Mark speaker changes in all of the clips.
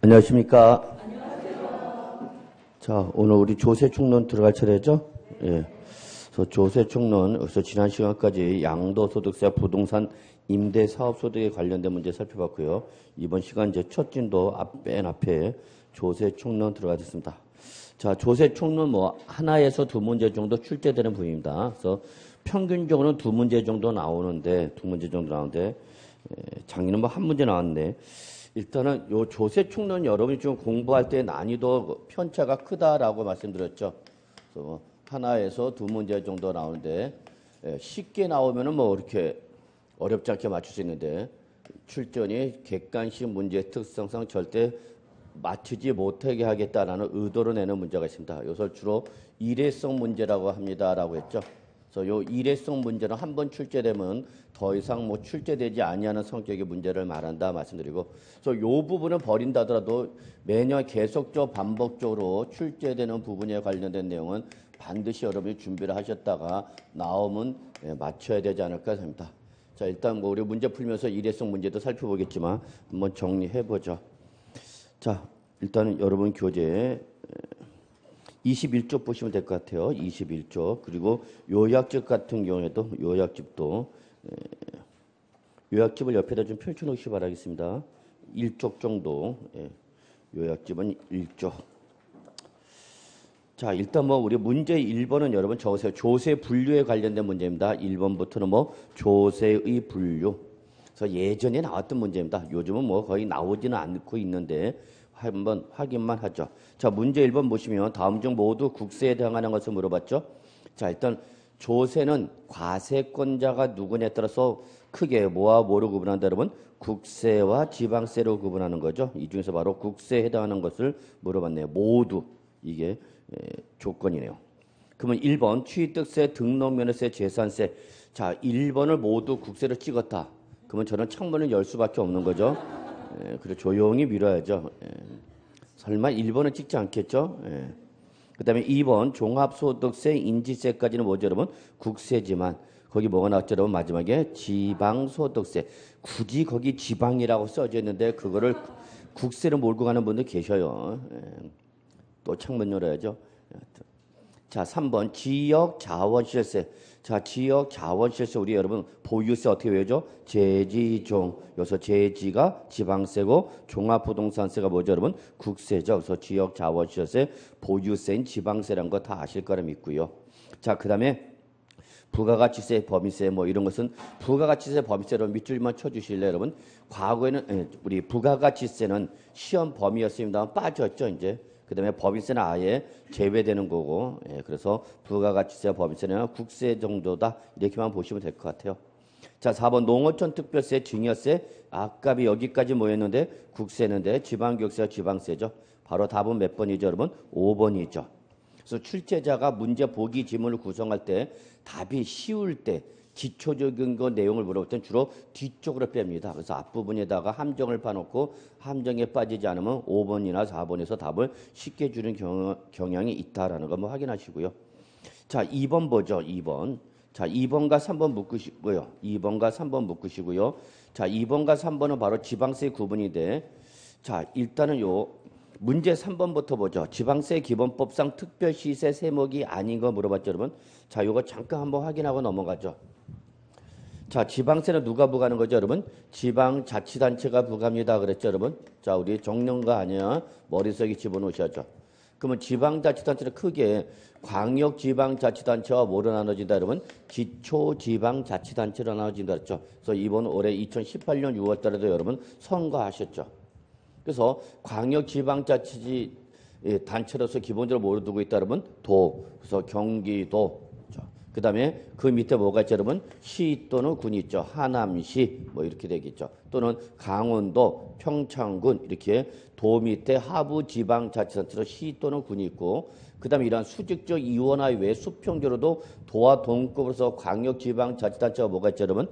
Speaker 1: 안녕하십니까. 자, 오늘 우리 조세총론 들어갈 차례죠? 예. 그래서 조세총론, 그래서 지난 시간까지 양도소득세, 부동산, 임대사업소득에 관련된 문제 살펴봤고요. 이번 시간 이제 첫 진도 맨 앞에 조세총론 들어가겠습니다. 자, 조세총론 하나에서 두 문제 정도 출제되는 부분입니다. 그래서 평균적으로는 두 문제 정도 나오는데, 작년은 한 문제 나왔는데, 일단은 요 조세총론 여러분이 지금 공부할 때 난이도 편차가 크다라고 말씀드렸죠. 그래서 하나에서 두 문제 정도 나오는데 쉽게 나오면은 이렇게 어렵지 않게 맞출 수 있는데 출전이 객관식 문제의 특성상 절대 맞추지 못하게 하겠다라는 의도로 내는 문제가 있습니다. 이것을 주로 일회성 문제라고 합니다라고 했죠. 그래서 요 일회성 문제는 한번 출제되면 더 이상 출제되지 아니하는 성격의 문제를 말한다 말씀드리고, 그래서 요 부분은 버린다 하더라도 매년 계속적으로 반복적으로 출제되는 부분에 관련된 내용은 반드시 여러분이 준비를 하셨다가 나오면 맞춰야 되지 않을까 합니다. 자, 일단 우리 문제 풀면서 일회성 문제도 살펴보겠지만 한번 정리해 보죠. 자, 일단은 여러분 교재 21쪽 보시면 될 것 같아요. 21쪽. 그리고 요약집 같은 경우에도 요약집도 요약집을 옆에다 좀 펼쳐놓으시 바라겠습니다. 1쪽 정도. 요약집은 1쪽. 자, 일단 우리 문제 1번은 여러분 적으세요. 조세 분류에 관련된 문제입니다. 1번부터는 조세의 분류. 그래서 예전에 나왔던 문제입니다. 요즘은 거의 나오지는 않고 있는데 한번 확인만 하죠. 자, 문제 1번 보시면 다음 중 모두 국세에 해당하는 것을 물어봤죠. 자, 일단 조세는 과세권자가 누구냐에 따라서 크게 뭐와 뭐로 구분한다 여러분? 국세와 지방세로 구분하는 거죠. 이 중에서 바로 국세에 해당하는 것을 물어봤네요. 모두 이게 조건이네요. 그러면 1번 취득세, 등록면허세, 재산세. 자, 1번을 모두 국세로 찍었다. 그러면 저는 창문을 열 수밖에 없는 거죠. 그리고 조용히 밀어야죠. 설마 1번은 찍지 않겠죠? 그 다음에 2번 종합소득세, 인지세까지는 뭐죠 여러분? 국세지만 거기 뭐가 나왔죠 여러분? 마지막에 지방소득세. 굳이 거기 지방이라고 써져 있는데 그거를 국세로 몰고 가는 분들 계셔요. 또 창문 열어야죠. 자, 3번 지역자원시설세. 자, 지역자원시설세 우리 여러분 보유세 어떻게 외우죠? 제지종. 여기서 제지가 지방세고 종합부동산세가 뭐죠 여러분? 국세죠. 그래서 지역자원시설세 보유세인 지방세라는 거 다 아실 거라 믿고요. 자, 그 다음에 부가가치세, 범위세 이런 것은 부가가치세, 범위세로 밑줄만 쳐주실래요 여러분? 과거에는 우리 부가가치세는 시험 범위였습니다. 빠졌죠 이제. 그 다음에 법인세는 아예 제외되는 거고, 그래서 부가가치세와 법인세는 국세 정도다 이렇게만 보시면 될 것 같아요. 자, 4번 농어촌 특별세, 증여세, 아깝이 여기까지 모였는데 국세는데 지방교육세와 지방세죠. 바로 답은 몇 번이죠 여러분? 5번이죠. 그래서 출제자가 문제 보기 지문을 구성할 때 답이 쉬울 때 기초적인 내용을 물어볼 땐 주로 뒤쪽으로 뺍니다. 그래서 앞부분에다가 함정을 파놓고 함정에 빠지지 않으면 5번이나 4번에서 답을 쉽게 주는 경향이 있다라는 거 확인하시고요. 자, 2번 보죠. 2번. 자, 2번과 3번 묶으시고요. 2번과 3번 묶으시고요. 자, 2번과 3번은 바로 지방세 구분인데, 자, 일단은 문제 3번부터 보죠. 지방세 기본법상 특별시세 세목이 아닌 거 물어봤죠, 여러분? 자, 요거 잠깐 한번 확인하고 넘어가죠. 자, 지방세는 누가 부과하는 거죠, 여러분? 지방자치단체가 부과합니다. 그랬죠, 여러분? 자, 우리 정령가 아니야. 머릿속에 집어넣으셔야죠. 그러면 지방자치단체는 크게 광역지방자치단체와 뭐로 나눠진다, 여러분? 기초지방자치단체로 나눠진다 그랬죠. 그래서 이번 올해 2018년 6월 달에도 여러분 선거하셨죠. 그래서 광역지방자치 단체로서 기본적으로 뭐로 두고 있다, 여러분? 도. 그래서 경기도. 그 다음에 그 밑에 뭐가 있죠, 여러분? 시 또는 군이 있죠. 하남시 이렇게 되겠죠. 또는 강원도, 평창군 이렇게 도 밑에 하부지방자치단체로 시 또는 군이 있고, 그 다음에 이러한 수직적 이원화 외 수평적으로도 도와 동급으로서 광역지방자치단체가 뭐가 있죠, 여러분?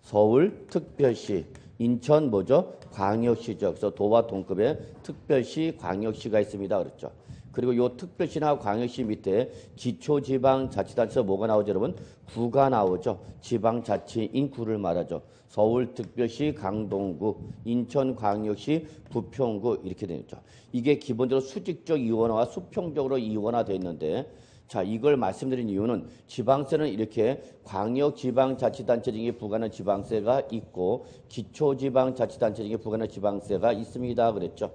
Speaker 1: 서울특별시, 인천 뭐죠? 광역시죠. 그래서 도와 동급의 특별시, 광역시가 있습니다. 그렇죠. 그리고 요 특별시나 광역시 밑에 기초지방자치단체에서 뭐가 나오죠, 여러분? 구가 나오죠. 지방자치인 구를 말하죠. 서울특별시 강동구, 인천광역시 부평구 이렇게 되죠. 이게 기본적으로 수직적 이원화와 수평적으로 이원화되어 있는데 자, 이걸 말씀드린 이유는 지방세는 이렇게 광역지방자치단체 중에 부과하는 지방세가 있고 기초지방자치단체 중에 부과하는 지방세가 있습니다. 그랬죠.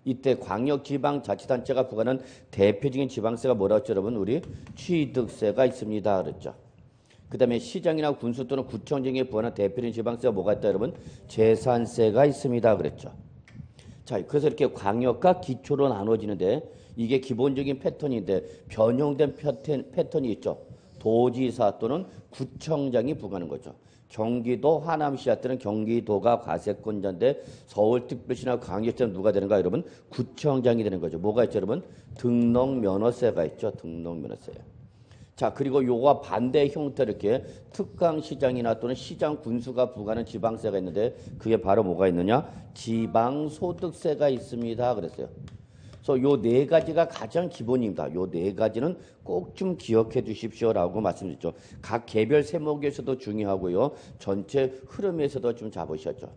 Speaker 1: 이때 광역지방자치단체가 부과하는 대표적인 지방세가 뭐라고 했죠, 여러분? 우리 취득세가 있습니다. 그랬죠. 그 다음에 시장이나 군수 또는 구청 등에 부과하는 대표적인 지방세가 뭐가 있다, 여러분? 재산세가 있습니다. 그랬죠. 자, 그래서 이렇게 광역과 기초로 나눠지는데 이게 기본적인 패턴인데 변형된 패턴이 있죠. 도지사 또는 구청장이 부과하는 거죠. 경기도 하남시할 때는 경기도가 과세권자인데 서울특별시나 광역시는 누가 되는가, 여러분? 구청장이 되는 거죠. 뭐가 있죠, 여러분? 등록면허세가 있죠. 등록면허세. 자, 그리고 요거와 반대 형태로 이렇게 특강시장이나 또는 시장 군수가 부과하는 지방세가 있는데 그게 바로 뭐가 있느냐? 지방소득세가 있습니다. 그랬어요. 그래서 요 네 가지가 가장 기본입니다. 요 네 가지는 꼭 좀 기억해 주십시오라고 말씀드렸죠. 각 개별 세목에서도 중요하고요. 전체 흐름에서도 좀 잡으셨죠.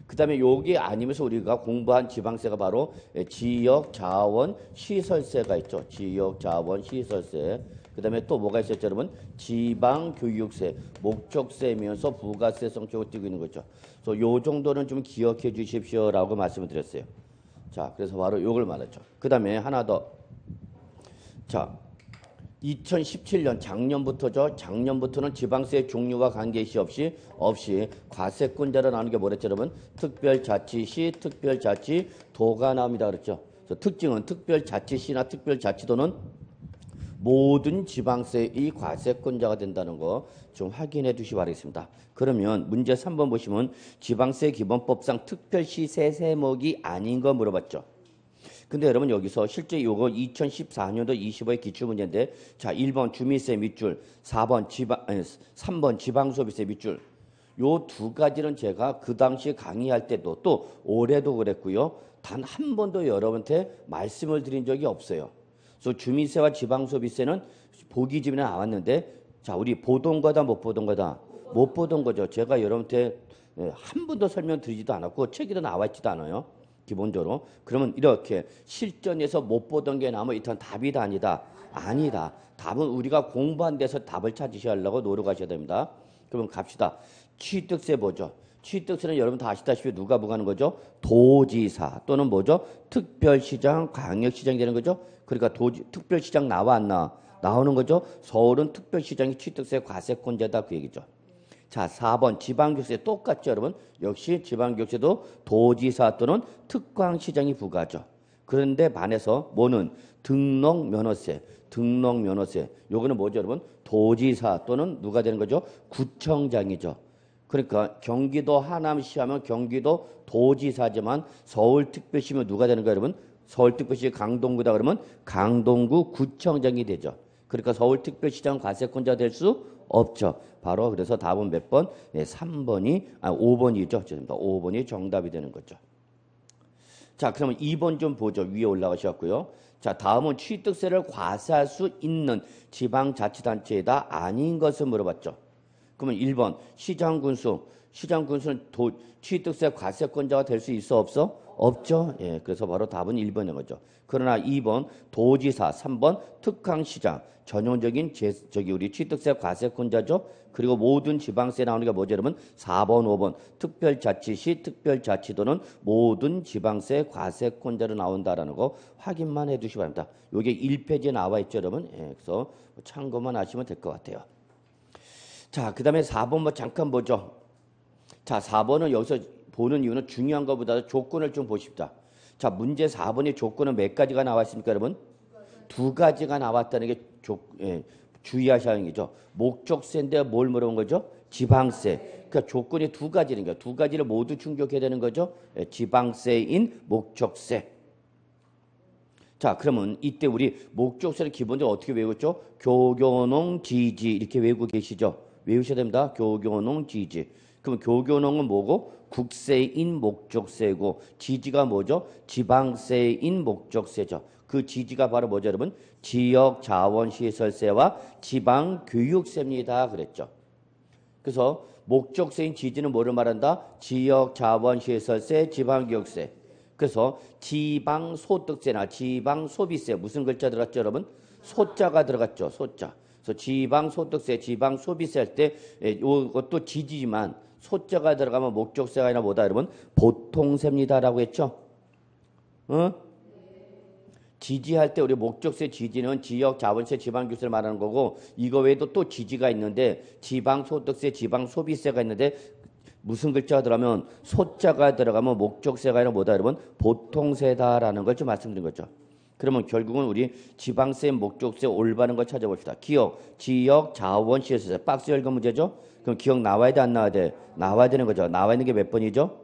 Speaker 1: 그 다음에 여기 아니면서 우리가 공부한 지방세가 바로 지역자원시설세가 있죠. 지역자원시설세. 그 다음에 또 뭐가 있었죠, 여러분? 지방교육세, 목적세면서 부가세 성격을 띠고 있는 거죠. 그래서 요 정도는 좀 기억해 주십시오라고 말씀을 드렸어요. 자, 그래서 바로 요걸 말했죠. 그 다음에 하나 더. 자, 2017년 작년부터죠. 작년부터는 지방세 종류와 관계시 없이 과세권자로 나오는 게 뭐랬죠, 여러분? 특별자치시, 특별자치도가 나옵니다. 그랬죠. 그래서 특징은 특별자치시나 특별자치도는 모든 지방세의 과세권자가 된다는 거 좀 확인해 주시기 바라겠습니다. 그러면 문제 3번 보시면 지방세 기본법상 특별시 세 세목이 아닌 거 물어봤죠. 근데 여러분 여기서 실제 요거 2014년도 25의 기출문제인데 자, 1번 주민세 밑줄, 3번 지방소비세 밑줄. 요 두 가지는 제가 그 당시 강의할 때도 또 올해도 그랬고요. 단 한 번도 여러분한테 말씀을 드린 적이 없어요. 그래서 주민세와 지방소비세는 보기 집에 나왔는데 자, 우리 보던 거다 못 보던 거다? 못 보던 거죠. 제가 여러분한테 한 번도 설명드리지도 않았고 책에도 나와 있지도 않아요. 기본적으로. 그러면 이렇게 실전에서 못 보던 게 나오면 일단 답이다 아니다? 아니다. 답은 우리가 공부한 데서 답을 찾으셔야 하려고 노력하셔야 됩니다. 그러면 갑시다. 취득세 보죠. 취득세는 여러분 다 아시다시피 누가 부과하는 거죠? 도지사 또는 뭐죠? 특별시장, 광역시장이 되는 거죠. 그러니까 특별시장 나와 안 나와? 나오는 거죠. 서울은 특별시장이 취득세 과세권자다 그 얘기죠. 자, 4번 지방교육세 똑같죠, 여러분? 역시 지방교육세도 도지사 또는 특광시장이 부과하죠. 그런데 반해서 뭐는 등록면허세. 요거는 뭐죠, 여러분? 도지사 또는 누가 되는 거죠? 구청장이죠. 그러니까 경기도 하남시 하면 경기도 도지사지만 서울특별시면 누가 되는 거예요, 여러분? 서울특별시 강동구다 그러면 강동구 구청장이 되죠. 그러니까 서울특별시장 과세권자 될 수 없죠. 바로 그래서 답은 몇 번? 네, 5번이죠. 죄송합니다. 5번이 정답이 되는 거죠. 자, 그러면 2번 좀 보죠. 위에 올라가셨고요. 자, 다음은 취득세를 과세할 수 있는 지방자치단체이다 아닌 것을 물어봤죠. 그러면 1번 시장군수. 시장군수는 취득세 과세권자가 될 수 있어 없어? 없죠. 예, 그래서 바로 답은 1번인 거죠. 그러나 2번 도지사, 3번 특강시장 전형적인 우리 취득세 과세권자죠. 그리고 모든 지방세 나오는 게 뭐죠, 여러분? 4번, 5번 특별자치시, 특별자치도는 모든 지방세 과세권자로 나온다라는 거 확인만 해두시기 바랍니다. 이게 1페이지에 나와 있죠, 여러분. 예, 그래서 참고만 하시면 될 것 같아요. 자, 그 다음에 4번 뭐 잠깐 보죠. 자, 4번은 여기서 보는 이유는 중요한 것보다 조건을 좀 보십시다. 자, 문제 4번의 조건은 몇 가지가 나와 있습니까, 여러분? 두 가지가 나왔다는 게 주의하셔야 하는 거죠. 목적세인데 뭘 물어본 거죠? 지방세. 그러니까 조건이 두 가지는 거예요. 두 가지를 모두 충족해야 되는 거죠. 지방세인 목적세. 자, 그러면 이때 우리 목적세를 기본적으로 어떻게 외우죠? 교교농 지지 이렇게 외우고 계시죠? 외우셔야 됩니다. 교교농 지지. 그럼 교교농은 뭐고? 국세인 목적세고 지지가 뭐죠? 지방세인 목적세죠. 그 지지가 바로 뭐죠, 여러분? 지역자원시설세와 지방교육세입니다. 그랬죠. 그래서 목적세인 지지는 뭐를 말한다? 지역자원시설세, 지방교육세. 그래서 지방소득세나 지방소비세 무슨 글자 들어갔죠, 여러분? 소자가 들어갔죠. 소자. 그래서 지방소득세, 지방소비세 할 때 이것도 지지지만 소자가 들어가면 목적세가 아니라 뭐다, 여러분? 보통세입니다라고 했죠. 지지할 때 우리 목적세 지지는 지역 자본세 지방교세를 말하는 거고 이거 외에도 또 지지가 있는데 지방소득세 지방소비세가 있는데 무슨 글자가 들어가면 소자가 들어가면 목적세가 아니라 뭐다 여러분 보통세다라는 걸 좀 말씀드린 거죠. 그러면 결국은 우리 지방세 목적세 올바른 걸 찾아봅시다. 기억 지역 자원시설세 박스 열거 문제죠. 그럼 기억 나와야 돼 안 나와야 돼? 나와야 되는 거죠. 나와 있는 게 몇 번이죠?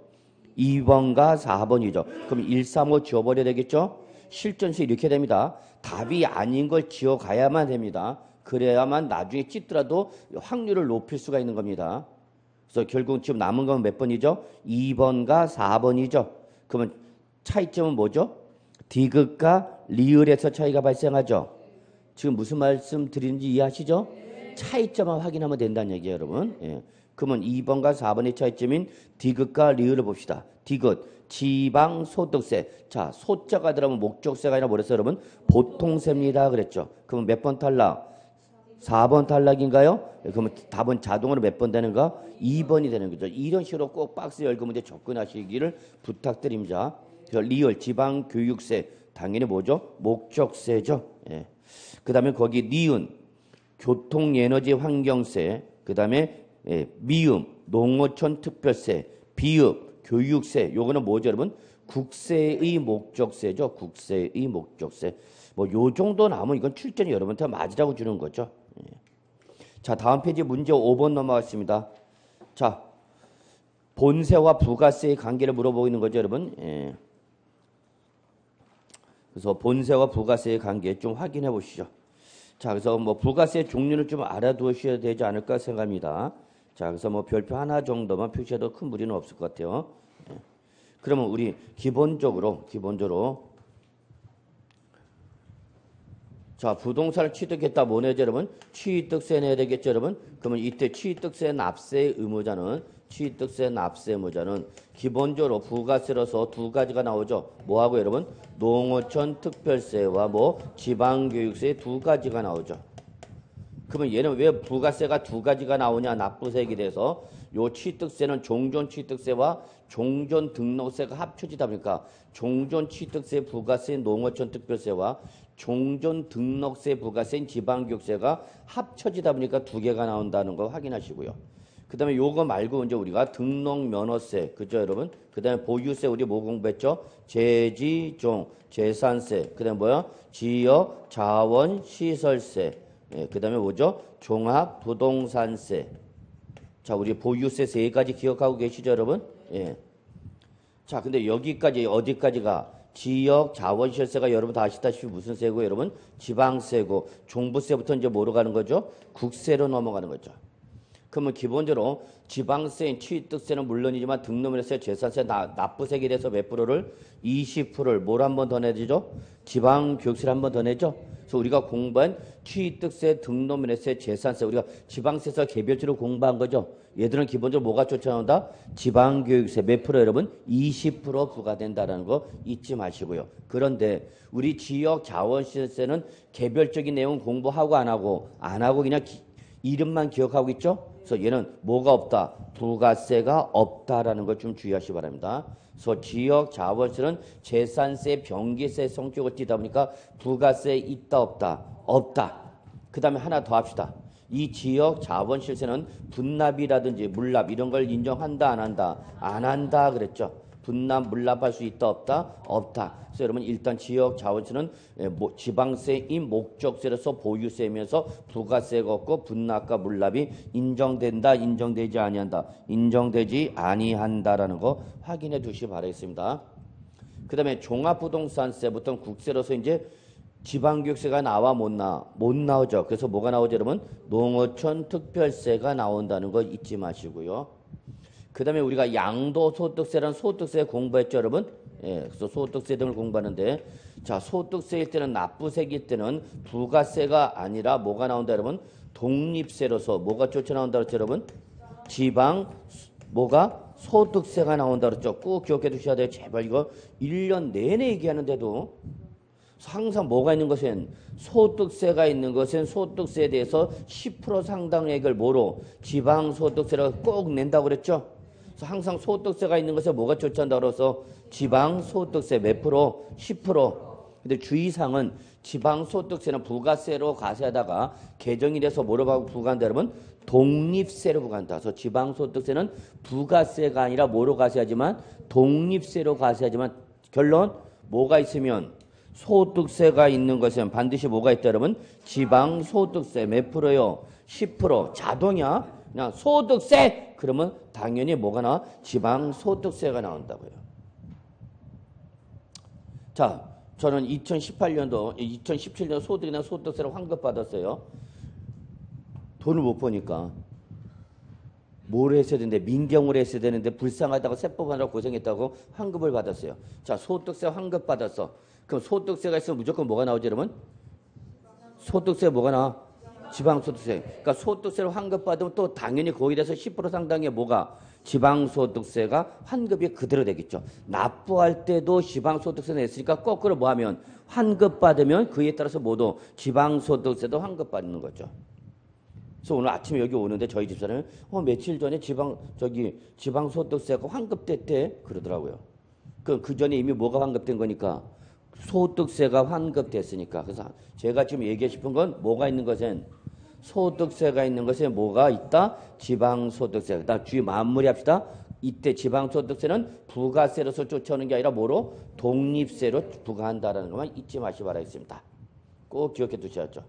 Speaker 1: 2번과 4번이죠. 그럼 1, 3, 5 지워버려야 되겠죠? 실전시 이렇게 됩니다. 답이 아닌 걸 지어가야만 됩니다. 그래야만 나중에 찢더라도 확률을 높일 수가 있는 겁니다. 그래서 결국 지금 남은 건 몇 번이죠? 2번과 4번이죠. 그러면 차이점은 뭐죠? 디귿과 리을에서 차이가 발생하죠. 지금 무슨 말씀 드리는지 이해하시죠? 차이점만 확인하면 된다는 얘기예요, 여러분. 예. 그러면 2번과 4번의 차이점인 디귿과 리을을 봅시다. 디귿. 지방소득세. 자, 소자가 들어가면 목적세가 아니라 뭐랬어요, 여러분? 보통세입니다. 그랬죠. 그러면 몇 번 탈락? 4번 탈락인가요? 그러면 답은 자동으로 몇 번 되는가? 2번이 되는 거죠. 이런 식으로 꼭 박스 열고 문제 접근하시기를 부탁드립니다. 리얼 지방교육세. 당연히 뭐죠? 목적세죠. 예. 그 다음에 거기 니은 교통에너지 환경세. 그 다음에 미음 농어촌 특별세. 비읍 교육세, 요거는 뭐죠, 여러분? 국세의 목적세죠. 국세의 목적세. 뭐 요 정도 나오면 이건 출전이 여러분한테 맞으라고 주는 거죠. 예. 자, 다음 페이지 문제 5번 넘어가겠습니다. 자, 본세와 부가세의 관계를 물어보고 있는 거죠, 여러분. 예. 그래서 본세와 부가세의 관계 좀 확인해 보시죠. 자, 그래서 뭐 부가세 종류를 좀 알아두셔야 되지 않을까 생각합니다. 자, 그래서 뭐 별표 하나 정도만 표시해도 큰 무리는 없을 것 같아요. 예. 그러면 우리 기본적으로 자, 부동산을 취득했다 뭐 내죠, 여러분? 취득세 내야 되겠죠, 여러분? 그러면 이때 취득세 납세 의무자는 기본적으로 부가세로서 두 가지가 나오죠. 뭐하고 여러분? 농어촌 특별세와 뭐 지방교육세 두 가지가 나오죠. 그러면 얘는 왜 부가세가 두 가지가 나오냐? 납부세액에 대해서 요 취득세는 종전 취득세와 종전 등록세가 합쳐지다 보니까 종전 취득세 부가세 농어촌 특별세와 종전 등록세 부가세인 지방교육세가 합쳐지다 보니까 두 개가 나온다는 거 확인하시고요. 그 다음에 요거 말고 이제 우리가 등록면허세, 그죠, 여러분? 그 다음에 보유세 우리 뭐 공부했죠? 재지종, 재산세, 그 다음에 뭐야? 지역, 자원, 시설세, 예, 그 다음에 뭐죠? 종합부동산세. 자, 우리 보유세 세 가지 기억하고 계시죠, 여러분? 예. 자, 근데 여기까지 어디까지가? 지역 자원시설세가 여러분 다 아시다시피 무슨 세고, 여러분? 지방세고, 종부세부터 이제 뭐로 가는 거죠? 국세로 넘어가는 거죠. 그러면 기본적으로 지방세인 취득세는 물론이지만 등록면허세, 재산세, 납부세에 대해서 몇 프로를? 20%를 뭘 한 번 더 내죠? 지방교육세를 한 번 더 내죠? 그래서 우리가 공부한 취득세, 등록면허세, 재산세, 우리가 지방세에서 개별적으로 공부한 거죠. 얘들은 기본적으로 뭐가 쫓아나온다? 지방교육세 몇 프로 여러분? 20% 부과된다는 거 잊지 마시고요. 그런데 우리 지역 자원시설세는 개별적인 내용 공부하고 안 하고 그냥 이름만 기억하고 있죠? 그래서 얘는 뭐가 없다? 부가세가 없다라는 걸 좀 주의하시기 바랍니다. 그래서 지역 자원세는 재산세, 병기세 성격을 띠다 보니까 부가세 있다 없다? 없다. 그 다음에 하나 더 합시다. 이 지역 자원시세는 분납이라든지 물납 이런 걸 인정한다 안 한다? 안 한다 그랬죠. 분납 물납할 수 있다 없다? 없다. 그래서 여러분 일단 지역 자원세는 지방세인 목적세로서 보유세면서 부가세가 없고 분납과 물납이 인정된다 인정되지 아니한다? 인정되지 아니한다라는 거 확인해 두시기 바라겠습니다. 그 다음에 종합부동산세부터는 국세로서 이제 지방교육세가 나와 못 나오죠. 그래서 뭐가 나오죠, 여러분? 농어촌 특별세가 나온다는 거 잊지 마시고요. 그 다음에 우리가 양도소득세라는 소득세 공부했죠, 여러분? 예, 그래서 소득세 등을 공부하는데, 자, 소득세일 때는 납부세일 때는 부가세가 아니라 뭐가 나온다, 여러분? 독립세로서 뭐가 쫓아나온다 그랬죠, 여러분? 지방, 뭐가? 소득세가 나온다 그랬죠. 꼭 기억해 두셔야 돼요. 제발 이거 1년 내내 얘기하는데도 항상 뭐가 있는 것은 소득세가 있는 것은 소득세에 대해서 10% 상당액을 뭐로 지방소득세라고 꼭 낸다고 그랬죠. 그래서 항상 소득세가 있는 것에 뭐가 쫓아온다고 그래서 지방소득세 몇 프로? 10%. 근데 주의사항은 지방소득세는 부가세로 과세하다가 개정이 돼서 뭐로 부과한다 여러분? 독립세로 부과한다. 그래서 지방소득세는 부가세가 아니라 뭐로 과세하지만 독립세로 과세하지만 결론 뭐가 있으면 소득세가 있는 것은 반드시 뭐가 있다 여러분? 지방소득세 몇 프로요? 10%. 자동이야. 그냥 소득세 그러면 당연히 뭐가 나와? 지방소득세가 나온다고요. 자, 저는 2018년도 2017년 소득이나 소득세를 환급받았어요. 돈을 못 버니까 뭘 했어야 되는데 민경을 했어야 되는데 불쌍하다고 세법 하느라 고생했다고 환급을 받았어요. 자, 소득세 환급 받았어. 그럼 소득세가 있으면 무조건 뭐가 나오죠, 여러분? 소득세 뭐가 나와? 지방소득세. 그러니까 소득세를 환급받으면 또 당연히 거기에 대해서 10% 상당의 뭐가? 지방소득세가 환급이 그대로 되겠죠. 납부할 때도 지방소득세 냈으니까 거꾸로 뭐 하면 환급받으면 그에 따라서 모두 지방소득세도 환급받는 거죠. 그래서 오늘 아침에 여기 오는데 저희 집사람이 며칠 전에 지방소득세가 환급됐대 그러더라고요. 그 전에 이미 뭐가 환급된 거니까 소득세가 환급됐으니까. 그래서 제가 지금 얘기하고 싶은 건 뭐가 있는 것은 소득세가 있는 것에 뭐가 있다? 지방소득세. 그다음 주의 마무리합시다. 이때 지방소득세는 부가세로서 쫓아오는 게 아니라 뭐로? 독립세로 부과한다라는 것만 잊지 마시기 바라겠습니다. 꼭 기억해 두셔야죠.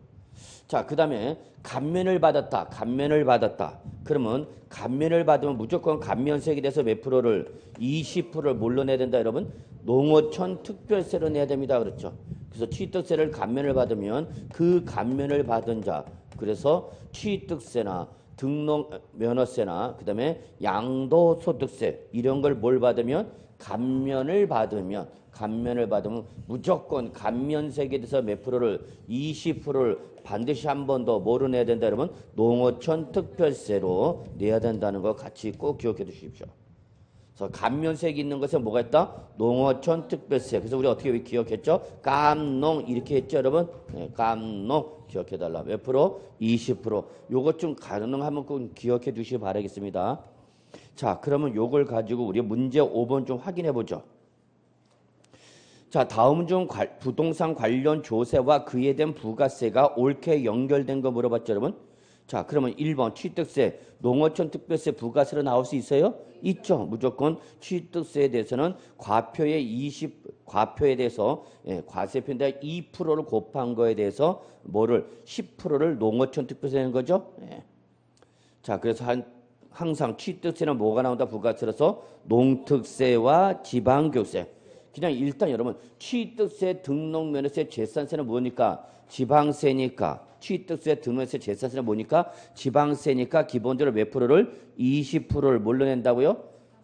Speaker 1: 자, 그 다음에 감면을 받았다. 감면을 받았다. 그러면 감면을 받으면 무조건 감면세액에 대해서 몇 프로를? 20%를 뭘로 내야 된다, 여러분? 농어촌 특별세로 내야 됩니다. 그렇죠? 그래서 취득세를 감면을 받으면 그 감면을 받은 자, 그래서 취득세나 등록 면허세나 그다음에 양도소득세 이런 걸 뭘 받으면 감면을 받으면 무조건 감면세액에 대해서 몇 프로를 20%를 반드시 한 번 더 뭐로 내야 된다 여러분? 농어촌 특별세로 내야 된다는 거 같이 꼭 기억해 두십시오. 그래서 감면세액이 있는 것에 뭐가 있다? 농어촌 특별세. 그래서 우리 어떻게 기억했죠? 깜농 이렇게 했죠 여러분? 네, 깜농 기억해달라. 몇 프로? 20%. 요것 좀 가능하면 꼭 기억해 두시기 바라겠습니다. 자, 그러면 요걸 가지고 우리 문제 5번 좀 확인해 보죠. 자, 다음 중 부동산 관련 조세와 그에 대한 부가세가 옳게 연결된 거 물어봤죠 여러분? 자, 그러면 1번 취득세, 농어촌 특별세 부가세로 나올 수 있어요? 있죠. 무조건 취득세에 대해서는 과표에 대해서 과세표인데 2%를 곱한 거에 대해서 뭐를 10%를 농어촌 특별세 내는 거죠. 자, 그래서 항상 취득세는 뭐가 나온다? 부가세로서 농특세와 지방교육세. 그냥 일단 여러분 취득세, 등록면허세, 재산세는 뭐니까? 지방세니까. 취득세, 등록세, 재산세는 뭐니까? 지방세니까 기본적으로 몇 프로를? 20%를 뭘로 낸다고요?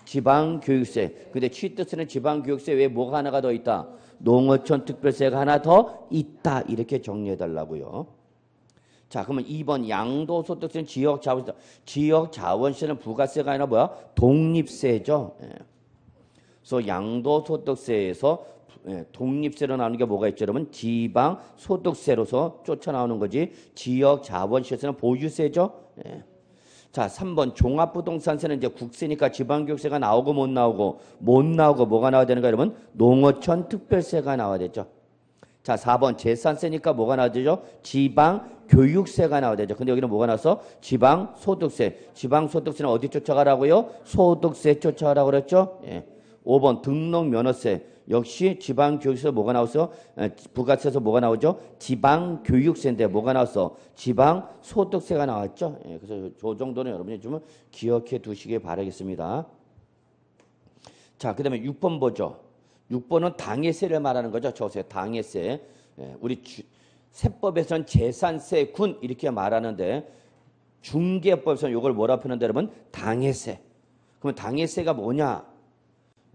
Speaker 1: 지방교육세. 근데 취득세는 지방교육세 외에 뭐가 하나가 더 있다? 농어촌 특별세가 하나 더 있다. 이렇게 정리해달라고요. 자, 그러면 2번 양도소득세는 지역자원세. 지역자원세는 부가세가 아니라 뭐야? 독립세죠. 그래서 양도소득세에서 독립세로 나오는 게 뭐가 있죠, 여러분? 지방소득세로서 쫓아나오는 거지. 지역자원시에서는 보유세죠. 자, 3번 종합부동산세는 이제 국세니까 지방교육세가 나오고 못 나오고 뭐가 나와야 되는가, 여러분? 농어촌 특별세가 나와야 되죠. 자, 4번 재산세니까 뭐가 나와야 되죠? 지방교육세가 나와야 되죠. 근데 여기는 뭐가 나왔어? 지방소득세. 지방소득세는 어디 쫓아가라고요? 소득세 쫓아가라고 그랬죠? 5번 등록면허세. 역시 지방교육세에서 뭐가 나왔어? 부가세에서 뭐가 나오죠? 지방교육세인데 뭐가 나왔어? 지방소득세가 나왔죠? 그래서 저 정도는 여러분이 좀 기억해 두시길 바라겠습니다. 자, 그 다음에 6번 보죠. 6번은 당해세를 말하는 거죠. 저세, 당해세. 우리 세법에서는 재산세군 이렇게 말하는데 중개법에서는 이걸 뭐라 표현한다 여러분? 당해세. 그러면 당해세가 뭐냐?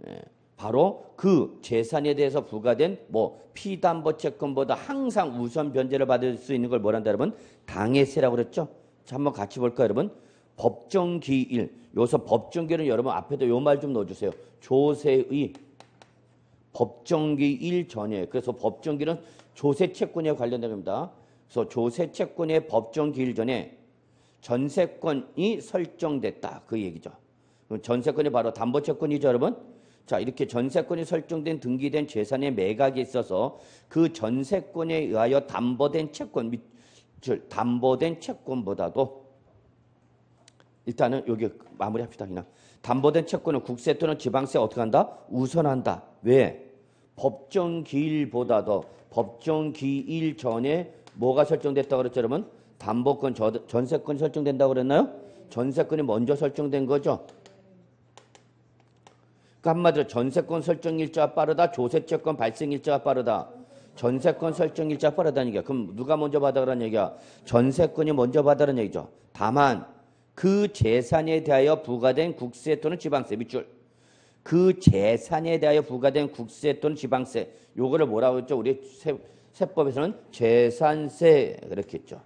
Speaker 1: 예, 바로 그 재산에 대해서 부과된 뭐 피담보 채권보다 항상 우선 변제를 받을 수 있는 걸 뭐란다 여러분? 당해세라고 그랬죠? 자, 한번 같이 볼까요, 여러분? 법정기일. 여기서 법정기일은 여러분 앞에도 요 말 좀 넣어주세요. 조세의 법정기일 전에. 그래서 법정기일은 조세 채권에 관련된 겁니다. 그래서 조세 채권의 법정기일 전에 전세권이 설정됐다. 그 얘기죠. 전세권이 바로 담보채권이죠, 여러분. 자, 이렇게 전세권이 설정된 등기된 재산의 매각에 있어서 그 전세권에 의하여 담보된 채권, 즉 담보된 채권보다도 일단은 여기 마무리합시다. 그냥 담보된 채권은 국세 또는 지방세 어떻게 한다? 우선한다. 왜? 법정기일보다도 법정기일 전에 뭐가 설정됐다고 그랬죠, 여러분? 담보권, 전세권이 설정된다고 그랬나요? 전세권이 먼저 설정된 거죠. 그러니까 한마디로 전세권 설정 일자가 빠르다, 조세채권 발생 일자가 빠르다. 전세권 설정 일자가 빠르다는 얘기야. 그럼 누가 먼저 받아라는 얘기야? 전세권이 먼저 받아라는 얘기죠. 다만 그 재산에 대하여 부과된 국세 또는 지방세 밑줄. 그 재산에 대하여 부과된 국세 또는 지방세. 요거를 뭐라고 했죠? 우리 세법에서는 재산세 그렇게 했죠.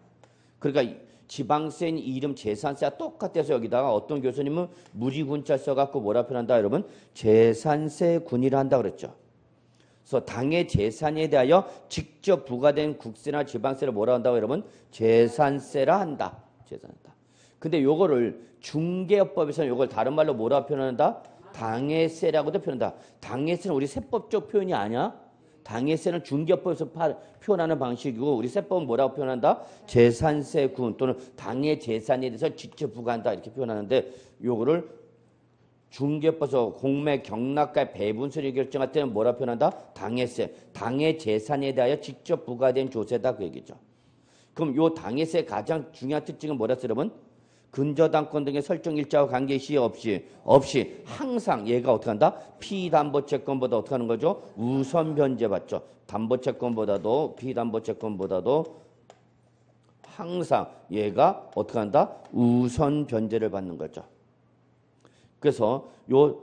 Speaker 1: 그러니까 지방세인 이름 재산세와 똑같아서 여기다가 어떤 교수님은 무지군자 써갖고 뭐라 표현한다 여러분? 재산세군이라 한다 그랬죠. 그래서 당의 재산에 대하여 직접 부과된 국세나 지방세를 뭐라 한다고 여러분? 재산세라 한다. 재산한다. 근데 요거를 중개업법에서는 요걸 다른 말로 뭐라 표현한다? 당해세라고도 표현한다. 당해세는 우리 세법적 표현이 아니야. 당해세는 중개업법에서 표현하는 방식이고 우리 세법은 뭐라고 표현한다? 재산세군 또는 당해 재산에 대해서 직접 부과한다 이렇게 표현하는데 요거를 중개법에서 공매 경락과 배분수를 결정할 때는 뭐라 표현한다? 당해세. 당해 재산에 대하여 직접 부과된 조세다 그 얘기죠. 그럼 요 당해세의 가장 중요한 특징은 뭐라 여러분? 근저당권 등의 설정 일자와 관계시 없이 항상 얘가 어떻게 한다? 피담보채권보다 어떻게 하는 거죠? 우선 변제받죠. 담보채권보다도 피담보채권보다도 항상 얘가 어떻게 한다? 우선 변제를 받는 거죠. 그래서 요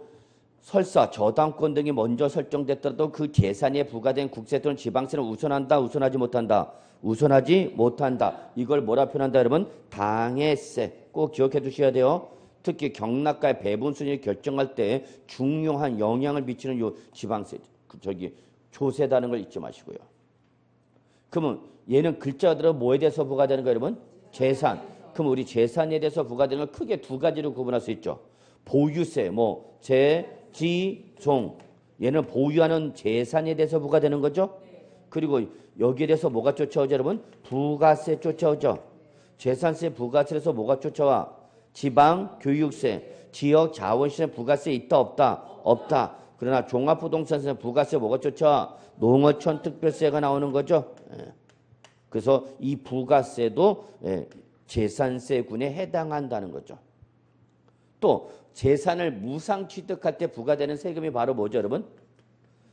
Speaker 1: 설사 저당권 등이 먼저 설정됐더라도 그 재산에 부과된 국세 또는 지방세는 우선한다, 우선하지 못한다. 우선하지 못한다. 이걸 뭐라 표현한다 여러분? 당해세. 꼭 기억해 두셔야 돼요. 특히 경락과 배분 순위를 결정할 때 중요한 영향을 미치는 요 지방세, 조세다는 걸 잊지 마시고요. 그러면 얘는 글자대로 뭐에 대해서 부과되는 거예요, 여러분? 재산. 그럼 우리 재산에 대해서 부과되는 걸 크게 두 가지로 구분할 수 있죠. 보유세, 뭐 재지종. 얘는 보유하는 재산에 대해서 부과되는 거죠. 그리고 여기에 대해서 뭐가 쫓아오죠, 여러분? 부가세 쫓아오죠. 재산세 부가세에서 뭐가 쫓아와? 지방 교육세, 지역 자원시세 부가세 있다 없다? 없다. 그러나 종합부동산세 부가세 뭐가 쫓아와? 농어촌 특별세가 나오는 거죠. 그래서 이 부가세도 재산세군에 해당한다는 거죠. 또 재산을 무상 취득할 때 부과되는 세금이 바로 뭐죠, 여러분?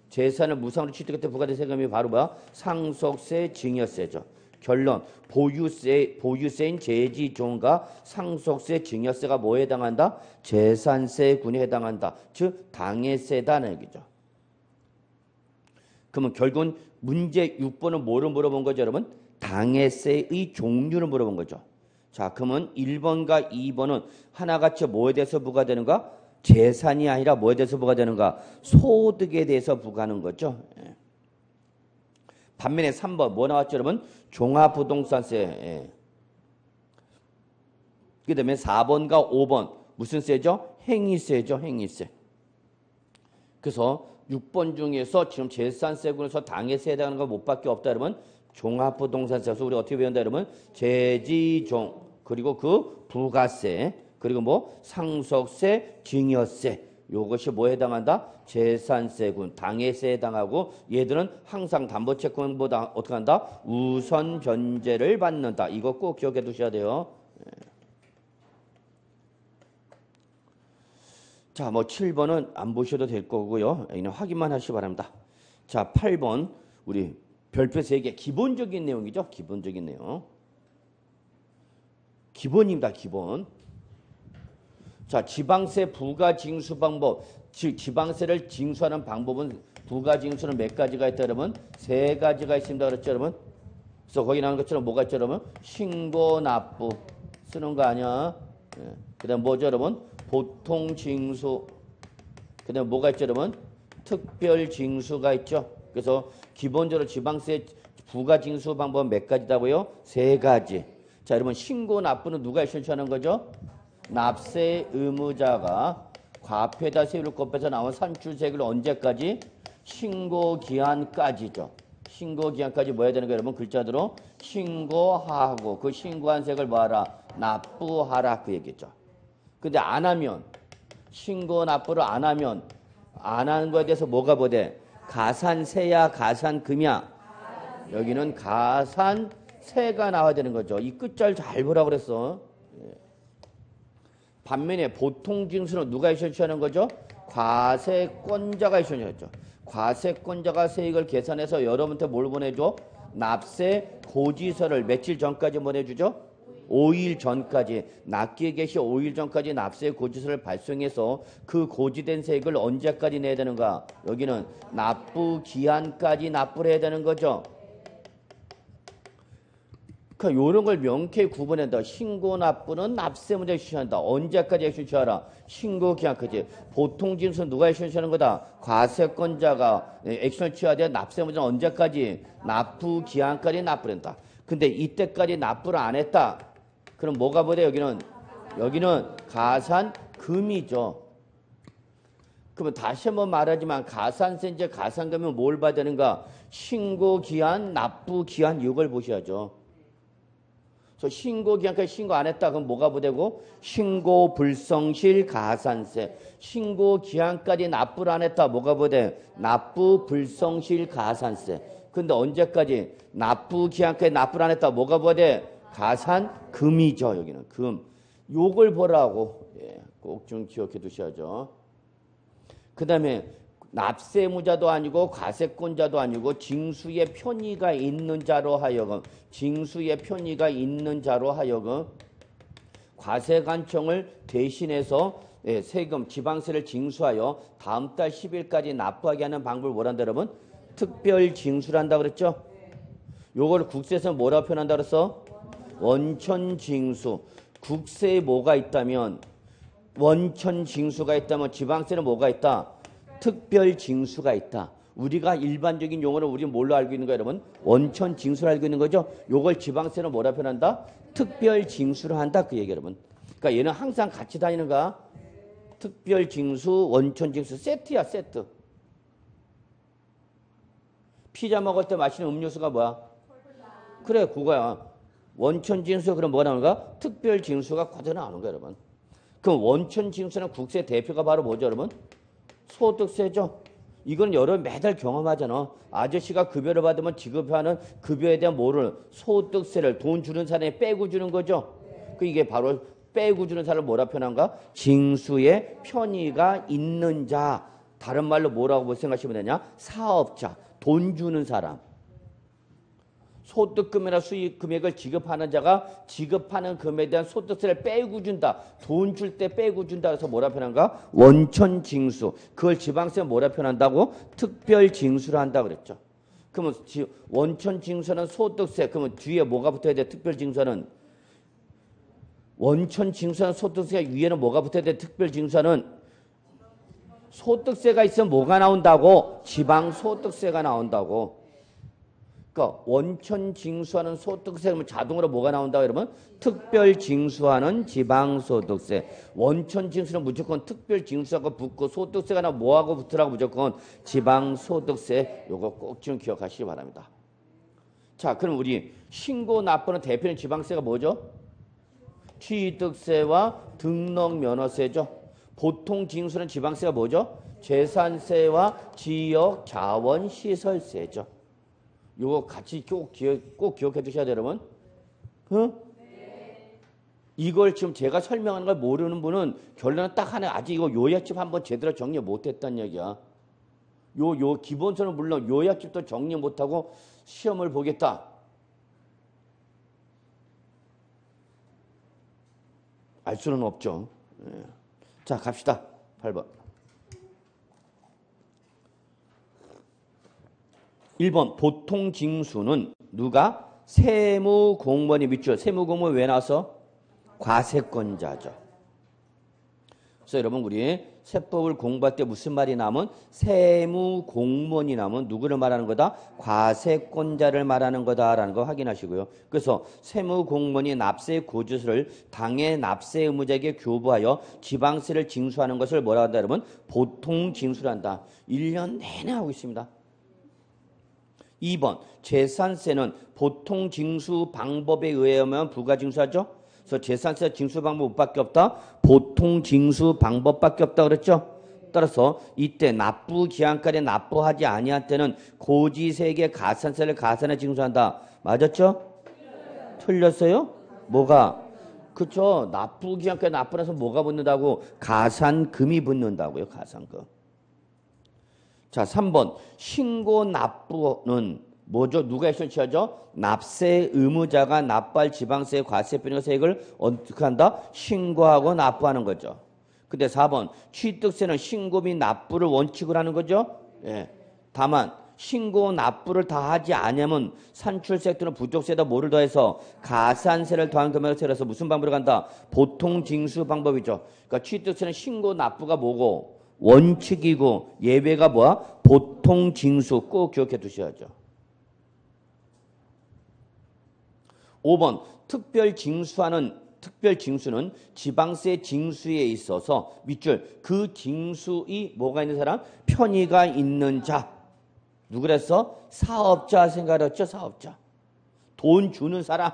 Speaker 1: 재산을 무상으로 취득할 때 부과되는 세금이 바로 뭐야? 상속세, 증여세죠. 결론, 보유세인 재지종과 상속세, 증여세가 뭐에 해당한다? 재산세군에 해당한다. 즉 당해세다는 얘기죠. 그러면 결국은 문제 6번은 뭐를 물어본 거죠, 여러분? 당해세의 종류를 물어본 거죠. 자, 그러면 1번과 2번은 하나같이 뭐에 대해서 부과되는가? 재산이 아니라 뭐에 대해서 부과되는가? 소득에 대해서 부과하는 거죠. 반면에 3번 뭐 나왔죠, 여러분? 종합부동산세. 그 다음에 4번과 5번 무슨 세죠? 행위세죠, 행위세. 그래서 6번 중에서 지금 재산세군에서 당해세에 해당하는 거 못 밖에 없다, 여러분. 종합부동산세에서 우리 어떻게 배운다, 여러분? 재지종, 그리고 그 부가세, 그리고 뭐 상속세, 증여세. 요것이 뭐에 해당한다? 재산세군, 당해세에 해당하고 얘들은 항상 담보채권보다 어떻게 한다? 우선 변제를 받는다. 이거 꼭 기억해 두셔야 돼요. 자, 뭐 7번은 안 보셔도 될 거고요. 그냥 확인만 하시기 바랍니다. 자, 8번 우리 별표 3개 기본적인 내용이죠. 기본적인 내용. 기본입니다. 기본. 자, 지방세 부과 징수 방법. 즉 지방세를 징수하는 방법은 부과 징수는 몇 가지가 있다 여러분? 세 가지가 있습니다. 그렇죠, 여러분? 그래서 거기 나오는 것처럼 뭐가 있죠, 여러분? 신고 납부 쓰는 거 아니야? 예. 그다음 뭐죠, 여러분? 보통 징수. 그다음 뭐가 있죠, 여러분? 특별 징수가 있죠. 그래서 기본적으로 지방세 부과 징수 방법은 몇 가지다고요? 세 가지. 자, 여러분 신고 납부는 누가 신청하는 거죠? 납세 의무자가 과표에다 세율을 곱해서 나온 산출세액을 언제까지? 신고 기한까지죠. 신고 기한까지 뭐 해야 되는 거예요, 여러분? 글자대로 신고하고 그 신고한 세액을 뭐하라? 납부하라 그 얘기죠. 근데 안 하면 신고 납부를 안 하면 안 하는 거에 대해서 뭐가 보대? 가산세야 가산금이야? 여기는 가산세가 나와야 되는 거죠. 이 끝자를 잘 보라고 그랬어. 반면에 보통 징수는 누가 신청하는 거죠? 과세권자가 신청했죠. 과세권자가 세액을 계산해서 여러분한테 뭘 보내줘? 납세 고지서를 며칠 전까지 보내주죠? 5일 전까지, 납기에 계시 5일 전까지 납세 고지서를 발송해서 그 고지된 세액을 언제까지 내야 되는가? 여기는 납부 기한까지 납부를 해야 되는 거죠. 그러니까 이런 걸 명쾌히 구분한다. 신고 납부는 납세 문제에 신청한다. 언제까지 신청하라? 신고 기한까지. 보통 징수는 누가 신청하는 거다? 과세권자가 액션을 취해야 돼. 납세 문제는 언제까지? 납부 기한까지 납부를 한다. 근데 이때까지 납부를 안 했다. 그럼 뭐가 보대? 여기는 가산금이죠. 그러면 다시 한번 말하지만 가산세인지 가산금은 뭘 봐야 되는가? 신고 기한, 납부 기한 이걸 보셔야죠. 그래서 신고 기한까지 신고 안 했다. 그럼 뭐가 보되고? 신고 불성실 가산세. 신고 기한까지 납부를 안 했다. 뭐가 보되? 납부 불성실 가산세. 근데 언제까지? 납부 기한까지 납부를 안 했다. 뭐가 보되? 가산금이죠. 여기는 금. 요걸 보라고. 예, 꼭 좀 기억해 두셔야죠. 그 다음에 납세무자도 아니고 과세권자도 아니고 징수의 편의가 있는 자로 하여금 과세관청을 대신해서 세금 지방세를 징수하여 다음 달 10일까지 납부하게 하는 방법을 뭐란다 여러분? 특별 징수를 한다 그랬죠? 요걸 국세에서 뭐라고 표현한다 그랬어? 원천 징수. 국세에 뭐가 있다면 원천 징수가 있다면 지방세는 뭐가 있다? 특별 징수가 있다. 우리가 일반적인 용어로 우리는 뭘로 알고 있는 거예요, 여러분? 원천 징수를 알고 있는 거죠. 요걸 지방세는 뭐라 표현한다? 특별 징수를 한다 그 얘기 여러분. 그러니까 얘는 항상 같이 다니는 거야. 특별 징수, 원천 징수 세트야, 세트. 피자 먹을 때 마시는 음료수가 뭐야? 그래, 그거야. 원천 징수 그럼 뭐가 나오는가? 특별 징수가 그대로 나오는 거야, 여러분. 그럼 원천 징수는 국세 대표가 바로 뭐죠, 여러분? 소득세죠. 이건 여러분 매달 경험하잖아. 아저씨가 급여를 받으면 지급하는 급여에 대한 뭐를? 소득세를 돈 주는 사람이 빼고 주는 거죠. 그 이게 바로 빼고 주는 사람을 뭐라 표현한가? 징수의 편의가 있는 자. 다른 말로 뭐라고 생각하시면 되냐? 사업자. 돈 주는 사람. 소득금이나 수익금액을 지급하는 자가 지급하는 금에 대한 소득세를 빼고 준다. 돈 줄 때 빼고 준다. 그래서 뭐라 표현한가? 원천징수. 그걸 지방세 뭐라 표현한다고? 특별징수를 한다 그랬죠. 그러면 원천징수는 소득세. 그러면 뒤에 뭐가 붙어야 돼? 특별징수는 원천징수는 소득세 위에는 뭐가 붙어야 돼? 특별징수는 소득세가 있으면 뭐가 나온다고? 지방소득세가 나온다고. 그러니까 원천 징수하는 소득세 그러면 자동으로 뭐가 나온다 그러면 특별 징수하는 지방소득세. 원천 징수는 무조건 특별 징수하고 붙고 소득세가 나 뭐하고 붙으라고 무조건 지방소득세. 요거 꼭 좀 기억하시기 바랍니다. 자, 그럼 우리 신고 납부는 대표는 지방세가 뭐죠? 취득세와 등록면허세죠. 보통 징수는 지방세가 뭐죠? 재산세와 지역자원시설세죠. 요거 같이 꼭 기억해 두셔야 돼요, 여러분. 네. 이걸 지금 제가 설명하는 걸 모르는 분은 결론은 딱 하나. 아직 이거 요약집 한번 제대로 정리 못했다는 얘기야. 요 기본서는 물론 요약집도 정리 못하고 시험을 보겠다. 알 수는 없죠. 네. 자, 갑시다. 8번. 1번 보통 징수는 누가? 세무공무원이 밑줄. 세무공무원 왜 나와서? 과세권자죠. 그래서 여러분 우리 세법을 공부할 때 무슨 말이 나오면 세무공무원이 나오면 누구를 말하는 거다? 과세권자를 말하는 거다라는 거 확인하시고요. 그래서 세무공무원이 납세 고지서를 당해 납세 의무자에게 교부하여 지방세를 징수하는 것을 뭐라 한다 여러분? 보통 징수를 한다. 1년 내내 하고 있습니다. 2번 재산세는 보통 징수 방법에 의하면 부가징수하죠. 그래서 재산세 징수 방법밖에 없다. 보통 징수 방법밖에 없다 그랬죠. 따라서 이때 납부 기한까지 납부하지 아니한 때는 고지세액의 가산세를 가산에 징수한다. 맞았죠? 틀렸어요? 뭐가? 그렇죠. 납부 기한까지 납부해서 뭐가 붙는다고? 가산금이 붙는다고요. 가산금. 자, 3번 신고 납부는 뭐죠? 누가 액션 취하죠? 납세 의무자가 납부할 지방세, 과세 빼는 세액을 어떻게 한다? 신고하고 납부하는 거죠. 근데 4번 취득세는 신고 및 납부를 원칙으로 하는 거죠. 예. 다만 신고 납부를 다 하지 않으면 산출세 또는 부족세에다 뭐를 더해서 가산세를 더한 금액을 세려서 무슨 방법으로 간다? 보통 징수 방법이죠. 그러니까 취득세는 신고 납부가 뭐고 원칙이고 예외가 뭐야? 보통 징수 꼭 기억해 두셔야죠. 5번 특별 징수는 지방세 징수에 있어서 밑줄 그 징수의 뭐가 있는 사람? 편의가 있는 자. 누구랬어? 사업자 생각했죠. 사업자. 돈 주는 사람.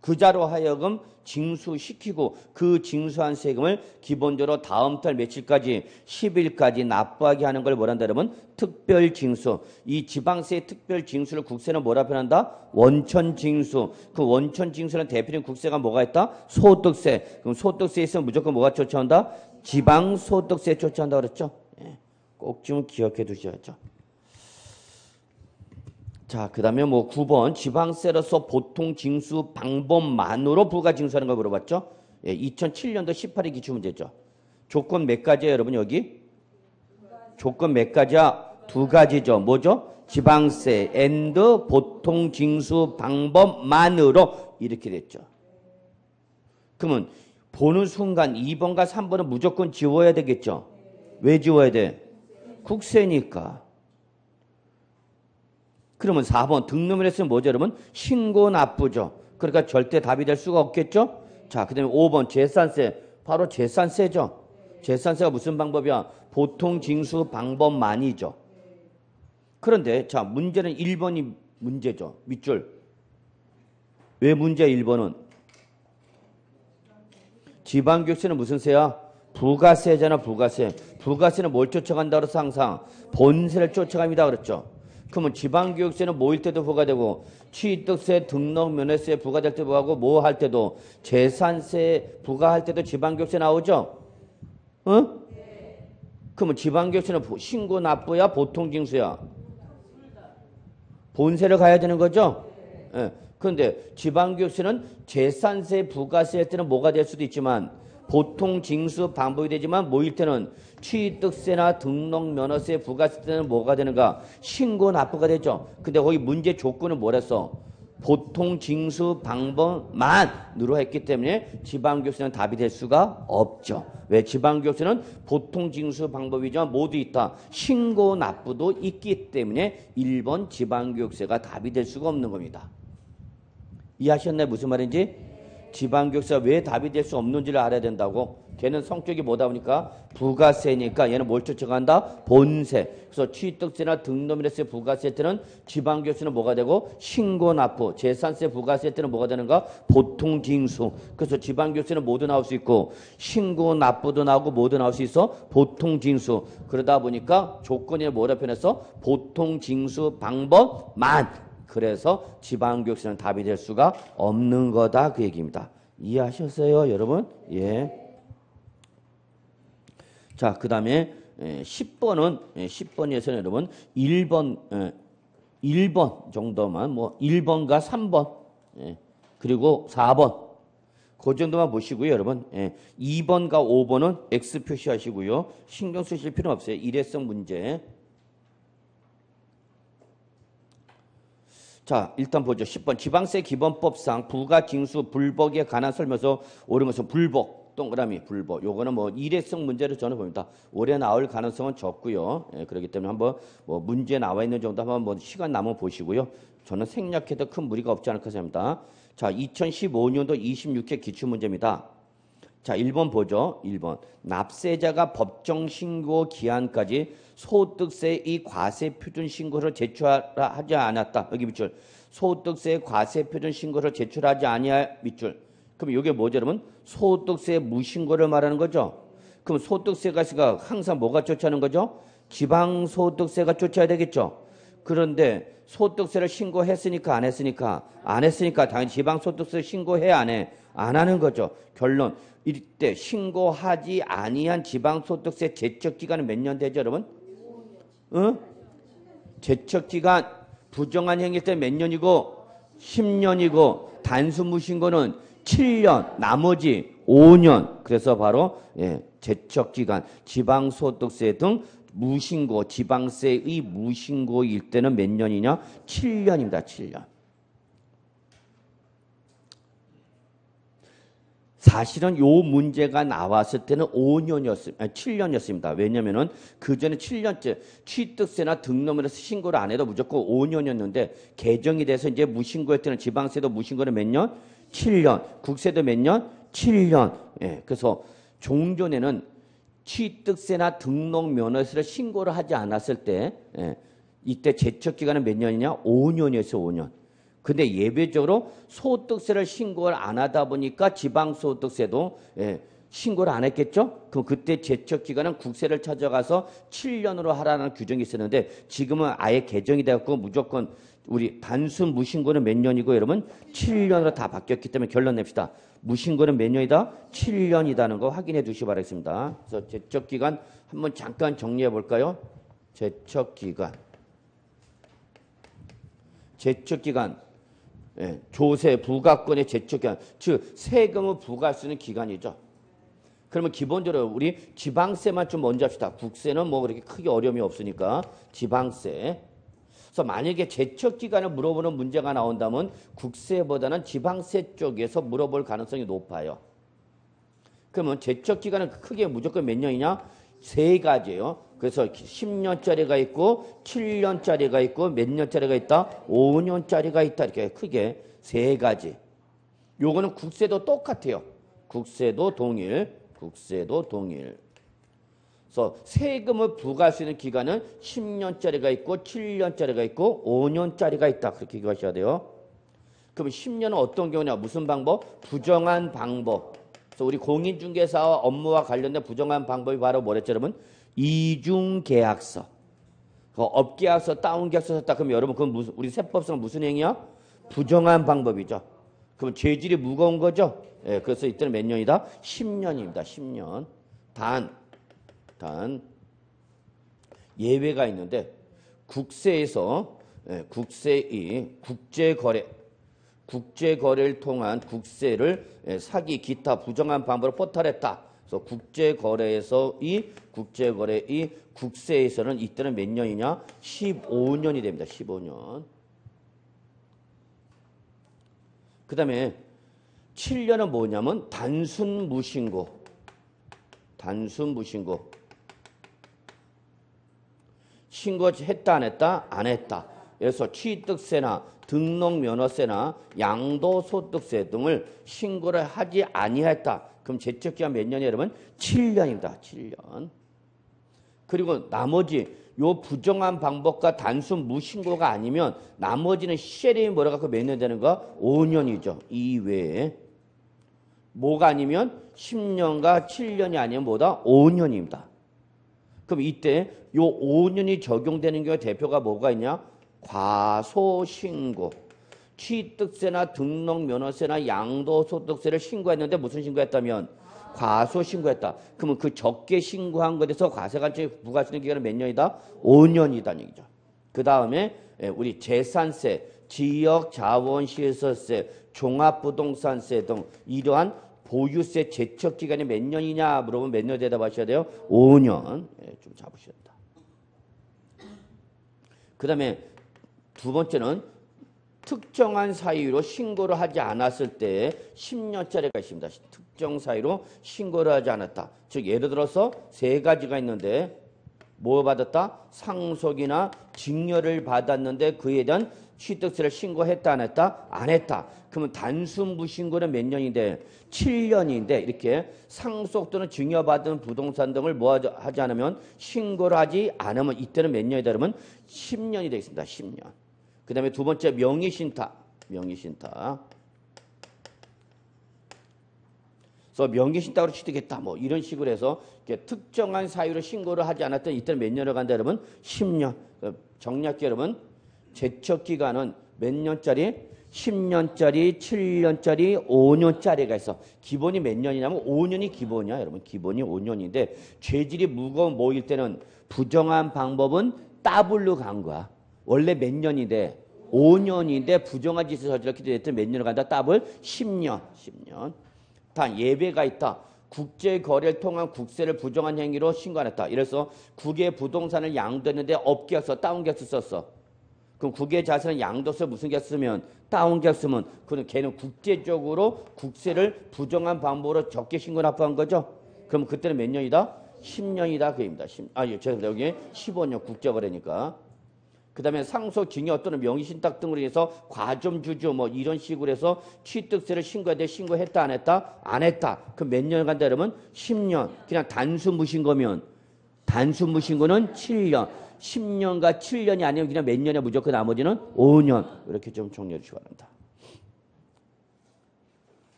Speaker 1: 그 자로 하여금 징수시키고 그 징수한 세금을 기본적으로 다음 달 며칠까지 10일까지 납부하게 하는 걸 뭐란다 여러분? 특별징수. 이 지방세 특별징수를 국세는 뭐라 표현한다? 원천징수. 그 원천징수는 대표적인 국세가 뭐가 있다? 소득세. 그럼 소득세에 있으면 무조건 뭐가 쫓아온다? 지방소득세 쫓아온다 그랬죠? 예. 꼭 좀 기억해 두셔야죠. 자, 그 다음에 뭐 9번 지방세로서 보통 징수 방법만으로 부가징수하는 걸 물어봤죠. 예, 2007년도 18회 기출문제죠. 조건 몇 가지예요 여러분 여기? 조건 몇 가지야? 두 가지죠. 뭐죠? 지방세 앤드 보통 징수 방법만으로 이렇게 됐죠. 그러면 보는 순간 2번과 3번은 무조건 지워야 되겠죠. 왜 지워야 돼? 국세니까. 그러면 4번 등록면에 쓰면 뭐죠 여러분? 신고 납부죠. 그러니까 절대 답이 될 수가 없겠죠. 자, 그 다음에 5번 재산세. 바로 재산세죠. 재산세가 무슨 방법이야? 보통 징수 방법만이죠. 그런데 자 문제는 1번이 문제죠. 밑줄. 왜 문제야 1번은? 지방교육세는 무슨 세야? 부가세잖아. 부가세. 부가세는 뭘 쫓아간다 그래서 항상 본세를 쫓아갑니다 그랬죠. 그러면 지방교육세는 뭐일 때도 부과되고 취득세, 등록, 면회세 부과될 때 부과하고 뭐 할 때도 재산세 부과할 때도 지방교육세 나오죠? 어? 그러면 지방교육세는 신고 납부야 보통징수야? 본세를 가야 되는 거죠? 예. 그런데 지방교육세는 재산세 부과세 할 때는 뭐가 될 수도 있지만 보통 징수 방법이 되지만 뭐일 때는 취득세나 등록 면허세 부과세 때는 뭐가 되는가? 신고 납부가 되죠. 근데 거기 문제 조건은 뭐랬어? 보통 징수 방법만으로 했기 때문에 지방교육세는 답이 될 수가 없죠. 왜? 지방교육세는 보통 징수 방법이지만 모두 있다. 신고 납부도 있기 때문에 1번 지방교육세가 답이 될 수가 없는 겁니다. 이해하셨나요? 무슨 말인지? 지방교육세가 왜 답이 될 수 없는지를 알아야 된다고. 걔는 성격이 뭐다 보니까 부가세니까 얘는 뭘 쫓아간다? 본세. 그래서 취득세나 등록면허세 부가세 때는 지방교육세는 뭐가 되고 신고 납부, 재산세 부가세 때는 뭐가 되는가? 보통 징수. 그래서 지방교육세는 모두 나올 수 있고 신고 납부도 나오고 모두 나올 수 있어 보통 징수. 그러다 보니까 조건이 뭐라 표현했어? 보통 징수 방법만. 그래서 지방교육세는 답이 될 수가 없는 거다 그 얘기입니다. 이해하셨어요 여러분? 예. 자, 그 다음에 10번은 10번에서는 여러분 1번 정도만 뭐 1번과 3번 그리고 4번 그 정도만 보시고요, 여러분. 예. 2번과 5번은 X 표시하시고요. 신경 쓰실 필요는 없어요. 일회성 문제. 자, 일단 보죠. 10번. 지방세 기본법상 부가징수 불복에 관한 설명서 옳은 것은 불복. 동그라미 불복. 요거는 뭐 일회성 문제로 저는 봅니다. 올해 나올 가능성은 적고요. 예, 그렇기 때문에 한번 뭐 문제 나와 있는 정도 한번 뭐 시간 남아 보시고요. 저는 생략해도 큰 무리가 없지 않을까 생각합니다. 자, 2015년도 26회 기출문제입니다. 자, 1번 보죠. 1번. 납세자가 법정 신고 기한까지 소득세의 과세 표준 신고를 제출하지 않았다. 여기 밑줄. 소득세 과세 표준 신고를 제출하지 아니할 밑줄. 그럼 이게 뭐죠, 여러분? 소득세 무신고를 말하는 거죠. 그럼 소득세가 항상 뭐가 쫓아는 거죠? 지방소득세가 쫓아야 되겠죠. 그런데 소득세를 신고했으니까 안 했으니까 안 했으니까 당연히 지방소득세 신고해 안 해? 안 하는 거죠. 결론. 이때 신고하지 아니한 지방소득세 제척기간은 몇 년 되죠, 여러분? 응? 제척기간 부정한 행위 때 몇 년이고 10년이고 단순 무신고는 7년, 나머지 5년. 그래서 바로 제척기간 지방소득세 등 무신고, 지방세의 무신고일 때는 몇 년이냐? 7년입니다. 7년. 사실은 요 문제가 나왔을 때는 7년이었습니다. 왜냐면은 그 전에 7년째 취득세나 등록물에서 신고를 안 해도 무조건 5년이었는데 개정이 돼서 이제 무신고할 때는 지방세도 무신고는 몇 년? 7년. 국세도 몇 년? 7년. 예, 그래서 종전에는 취득세나 등록면허세를 신고를 하지 않았을 때 이때 제척기간은 몇 년이냐? 5년이었어요. 5년. 근데 예외적으로 소득세를 신고를 안 하다 보니까 지방소득세도 신고를 안 했겠죠? 그럼 그때 제척기간은 국세를 찾아가서 7년으로 하라는 규정이 있었는데 지금은 아예 개정이 되었고 무조건 우리 단순 무신고는 몇 년이고 여러분 7년으로 다 바뀌었기 때문에 결론 냅시다. 무신고는 몇 년이다? 7년이다는 거 확인해 주시기 바라겠습니다. 그래서 제척기간 한번 잠깐 정리해 볼까요? 제척기간. 제척기간. 조세, 부가권의 제척기간, 즉 세금을 부과할 수 있는 기간이죠. 그러면 기본적으로 우리 지방세만 좀 먼저 합시다. 국세는 뭐 그렇게 크게 어려움이 없으니까 지방세. 그래서 만약에 제척기간을 물어보는 문제가 나온다면 국세보다는 지방세 쪽에서 물어볼 가능성이 높아요. 그러면 제척기간은 크게 무조건 몇 년이냐? 세 가지예요. 그래서 10년짜리가 있고 7년짜리가 있고 몇 년짜리가 있다? 5년짜리가 있다. 이렇게 크게 세 가지. 요거는 국세도 똑같아요. 국세도 동일. 국세도 동일. 그래서 세금을 부과할 수 있는 기간은 10년짜리가 있고 7년짜리가 있고 5년짜리가 있다. 그렇게 기억하셔야 돼요. 그럼 10년은 어떤 경우냐? 무슨 방법? 부정한 방법. 그래서 우리 공인중개사와 업무와 관련된 부정한 방법이 바로 뭐랬죠, 여러분? 이중계약서. 업계약서, 다운계약서 썼다. 그럼 여러분, 그건 무슨, 우리 세법상 무슨 행위야? 부정한 방법이죠. 그럼 죄질이 무거운 거죠? 예, 그래서 이때는 몇 년이다? 10년입니다. 10년. 단, 예외가 있는데, 국세에서, 국세의 국제거래를 통한 국세를 사기, 기타 부정한 방법으로 포탈했다. 그래서 국제거래의 국세에서는 이때는 몇 년이냐? 15년이 됩니다. 15년. 그 다음에 7년은 뭐냐면 단순 무신고. 단순 무신고. 신고했다 안 했다? 안 했다. 그래서 취득세나 등록면허세나 양도소득세 등을 신고를 하지 아니했다. 그럼 제척기간 몇 년이에요, 여러분? 7년입니다. 7년. 그리고 나머지 요 부정한 방법과 단순 무신고가 아니면 나머지는 시제림이 뭐라 갖고 몇 년 되는 거? 5년이죠. 이외에. 뭐가 아니면 10년과 7년이 아니면 뭐다? 5년입니다. 그럼 이때 요 5년이 적용되는 경우에 대표가 뭐가 있냐? 과소신고. 취득세나 등록면허세나 양도소득세를 신고했는데 무슨 신고했다면? 과소신고했다. 그러면 그 적게 신고한 것에 대해서 과세관청이 부과하시는 기간은 몇 년이다? 5년이다는 얘기죠. 그 다음에 우리 재산세, 지역자원시설세, 종합부동산세 등 이러한 보유세 제척 기간이 몇 년이냐 물어보면 몇 년 대답하셔야 돼요? 5년. 예, 좀 잡으셔야 된다. 그 다음에 두 번째는 특정한 사유로 신고를 하지 않았을 때 10년짜리가 있습니다. 특정 사유로 신고를 하지 않았다. 즉 예를 들어서 세 가지가 있는데 뭐 받았다? 상속이나 증여를 받았는데 그에 대한 취득세를 신고했다 안 했다? 안 했다. 그러면 단순 무신고는 몇 년인데? 7년인데 이렇게 상속 또는 증여받은 부동산 등을 뭐 하지 않으면 신고를 하지 않으면 이때는 몇 년이다 그러면 10년이 되겠습니다. 10년. 그 다음에 두 번째 명의신탁. 명의신탁. 그래서 명의신탁으로 취득했다. 뭐 이런 식으로 해서 특정한 사유로 신고를 하지 않았던 이때는 몇 년을 간다 여러분? 10년. 정리할게요 여러분. 제척기간은 몇 년짜리? 10년짜리, 7년짜리, 5년짜리가 있어. 기본이 몇 년이냐면 5년이 기본이야 여러분. 기본이 5년인데 죄질이 무거운 뭐일 때는 부정한 방법은 더블로 간 거야. 원래 몇 년인데 5년인데 부정한 짓을 저질렀기 때문에 몇 년을 간다? 더블 10년. 10년. 단 예외가 있다. 국제 거래를 통한 국세를 부정한 행위로 신고 안 했다. 이래서 국외 부동산을 양도했는데 업계약서, 다운계약서 썼어. 그럼 국외 자산을 양도서 무슨 계약 쓰면 다운계약 쓰면 그는 걔는 국제적으로 국세를 부정한 방법으로 적게 신고 납부한 거죠. 그럼 그때는 몇 년이다? 10년이다 그입니다. 죄송합니다. 여기 15년 국제거래니까. 그 다음에 상속, 증여 또는 명의신탁 등으로 해서 과점주주 뭐 이런 식으로 해서 취득세를 신고해야 돼. 신고했다 안 했다? 안 했다. 그럼 몇 년 간다 그러면 10년. 그냥 단순 무신고면 단순 무신고는 7년. 10년과 7년이 아니면 그냥 몇 년에 무조건 나머지는 5년. 이렇게 좀 정리해 주시기 바랍니다.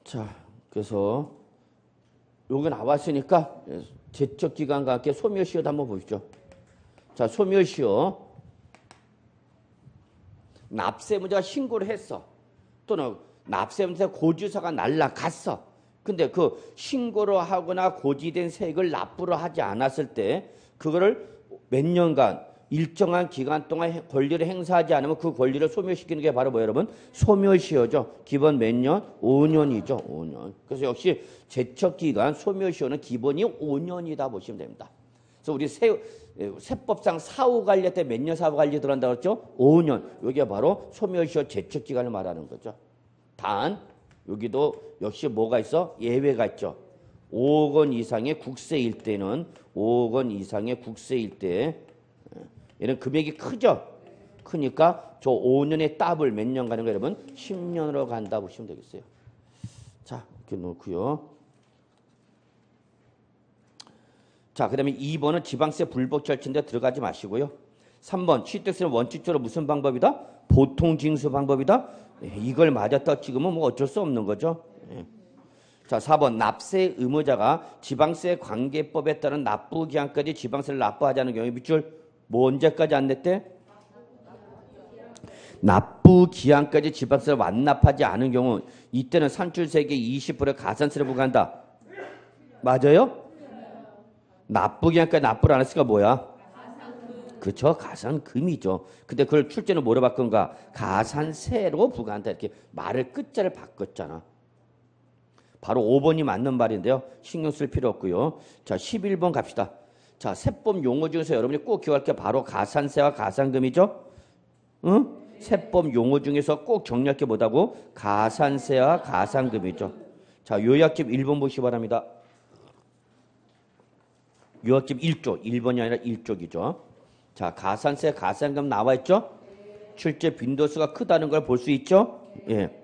Speaker 1: 자, 그래서 요게 나왔으니까 제척기간과 함께 소멸시효도 한번 보시죠. 자, 소멸시효. 납세문제가 신고를 했어. 또는 납세문제 고지서가 날라갔어. 근데 그 신고를 하거나 고지된 세액을 납부를 하지 않았을 때 그거를 몇 년간 일정한 기간 동안 권리를 행사하지 않으면 그 권리를 소멸시키는 게 바로 뭐예요, 여러분? 소멸시효죠. 기본 몇 년? 5년이죠. 5년. 그래서 역시 제척기간 소멸시효는 기본이 5년이다 보시면 됩니다. 그래서 우리 세법상 사후관리 때 몇 년 사후관리 들어간다고 했죠? 5년. 이게 바로 소멸시효 제척기간을 말하는 거죠. 단 여기도 역시 뭐가 있어? 예외가 있죠. 5억 원 이상의 국세일 때는 5억 원 이상의 국세일 때 얘는 금액이 크죠? 크니까 저 5년의 더블 몇 년 가는 거 여러분? 10년으로 간다 보시면 되겠어요. 자, 이렇게 놓고요. 자, 그 다음에 2번은 지방세 불법 절차인데 들어가지 마시고요. 3번 취득세는 원칙적으로 무슨 방법이다? 보통징수 방법이다? 이걸 맞았다 찍으면 뭐 어쩔 수 없는 거죠. 자, 4번 납세 의무자가 지방세 관계법에 따른 납부 기한까지 지방세를 납부하지 않은 경우에 밑줄 뭐 언제까지 안 냈대? 납부 기한까지 지방세를 완납하지 않은 경우 이때는 산출세액의 20%의 가산세를 부과한다. 맞아요? 납부 기한까지 납부를 안 했으니까 뭐야? 그렇죠. 가산금이죠. 근데 그걸 출제는 뭐로 바꾼가? 가산세로 부과한다. 이렇게 말을 끝자를 바꿨잖아. 바로 5번이 맞는 말인데요. 신경 쓸 필요 없고요. 자, 11번 갑시다. 자, 세법 용어 중에서 여러분이 꼭 기억할 게 바로 가산세와 가산금이죠. 응? 세법 용어 중에서 꼭 정리할 게 뭐다고? 가산세와 가산금이죠. 자, 요약집 1번 보시기 바랍니다. 요약집 1쪽, 1번이 아니라 1쪽이죠. 자, 가산세, 가산금 나와 있죠? 출제 빈도수가 크다는 걸 볼 수 있죠? 예.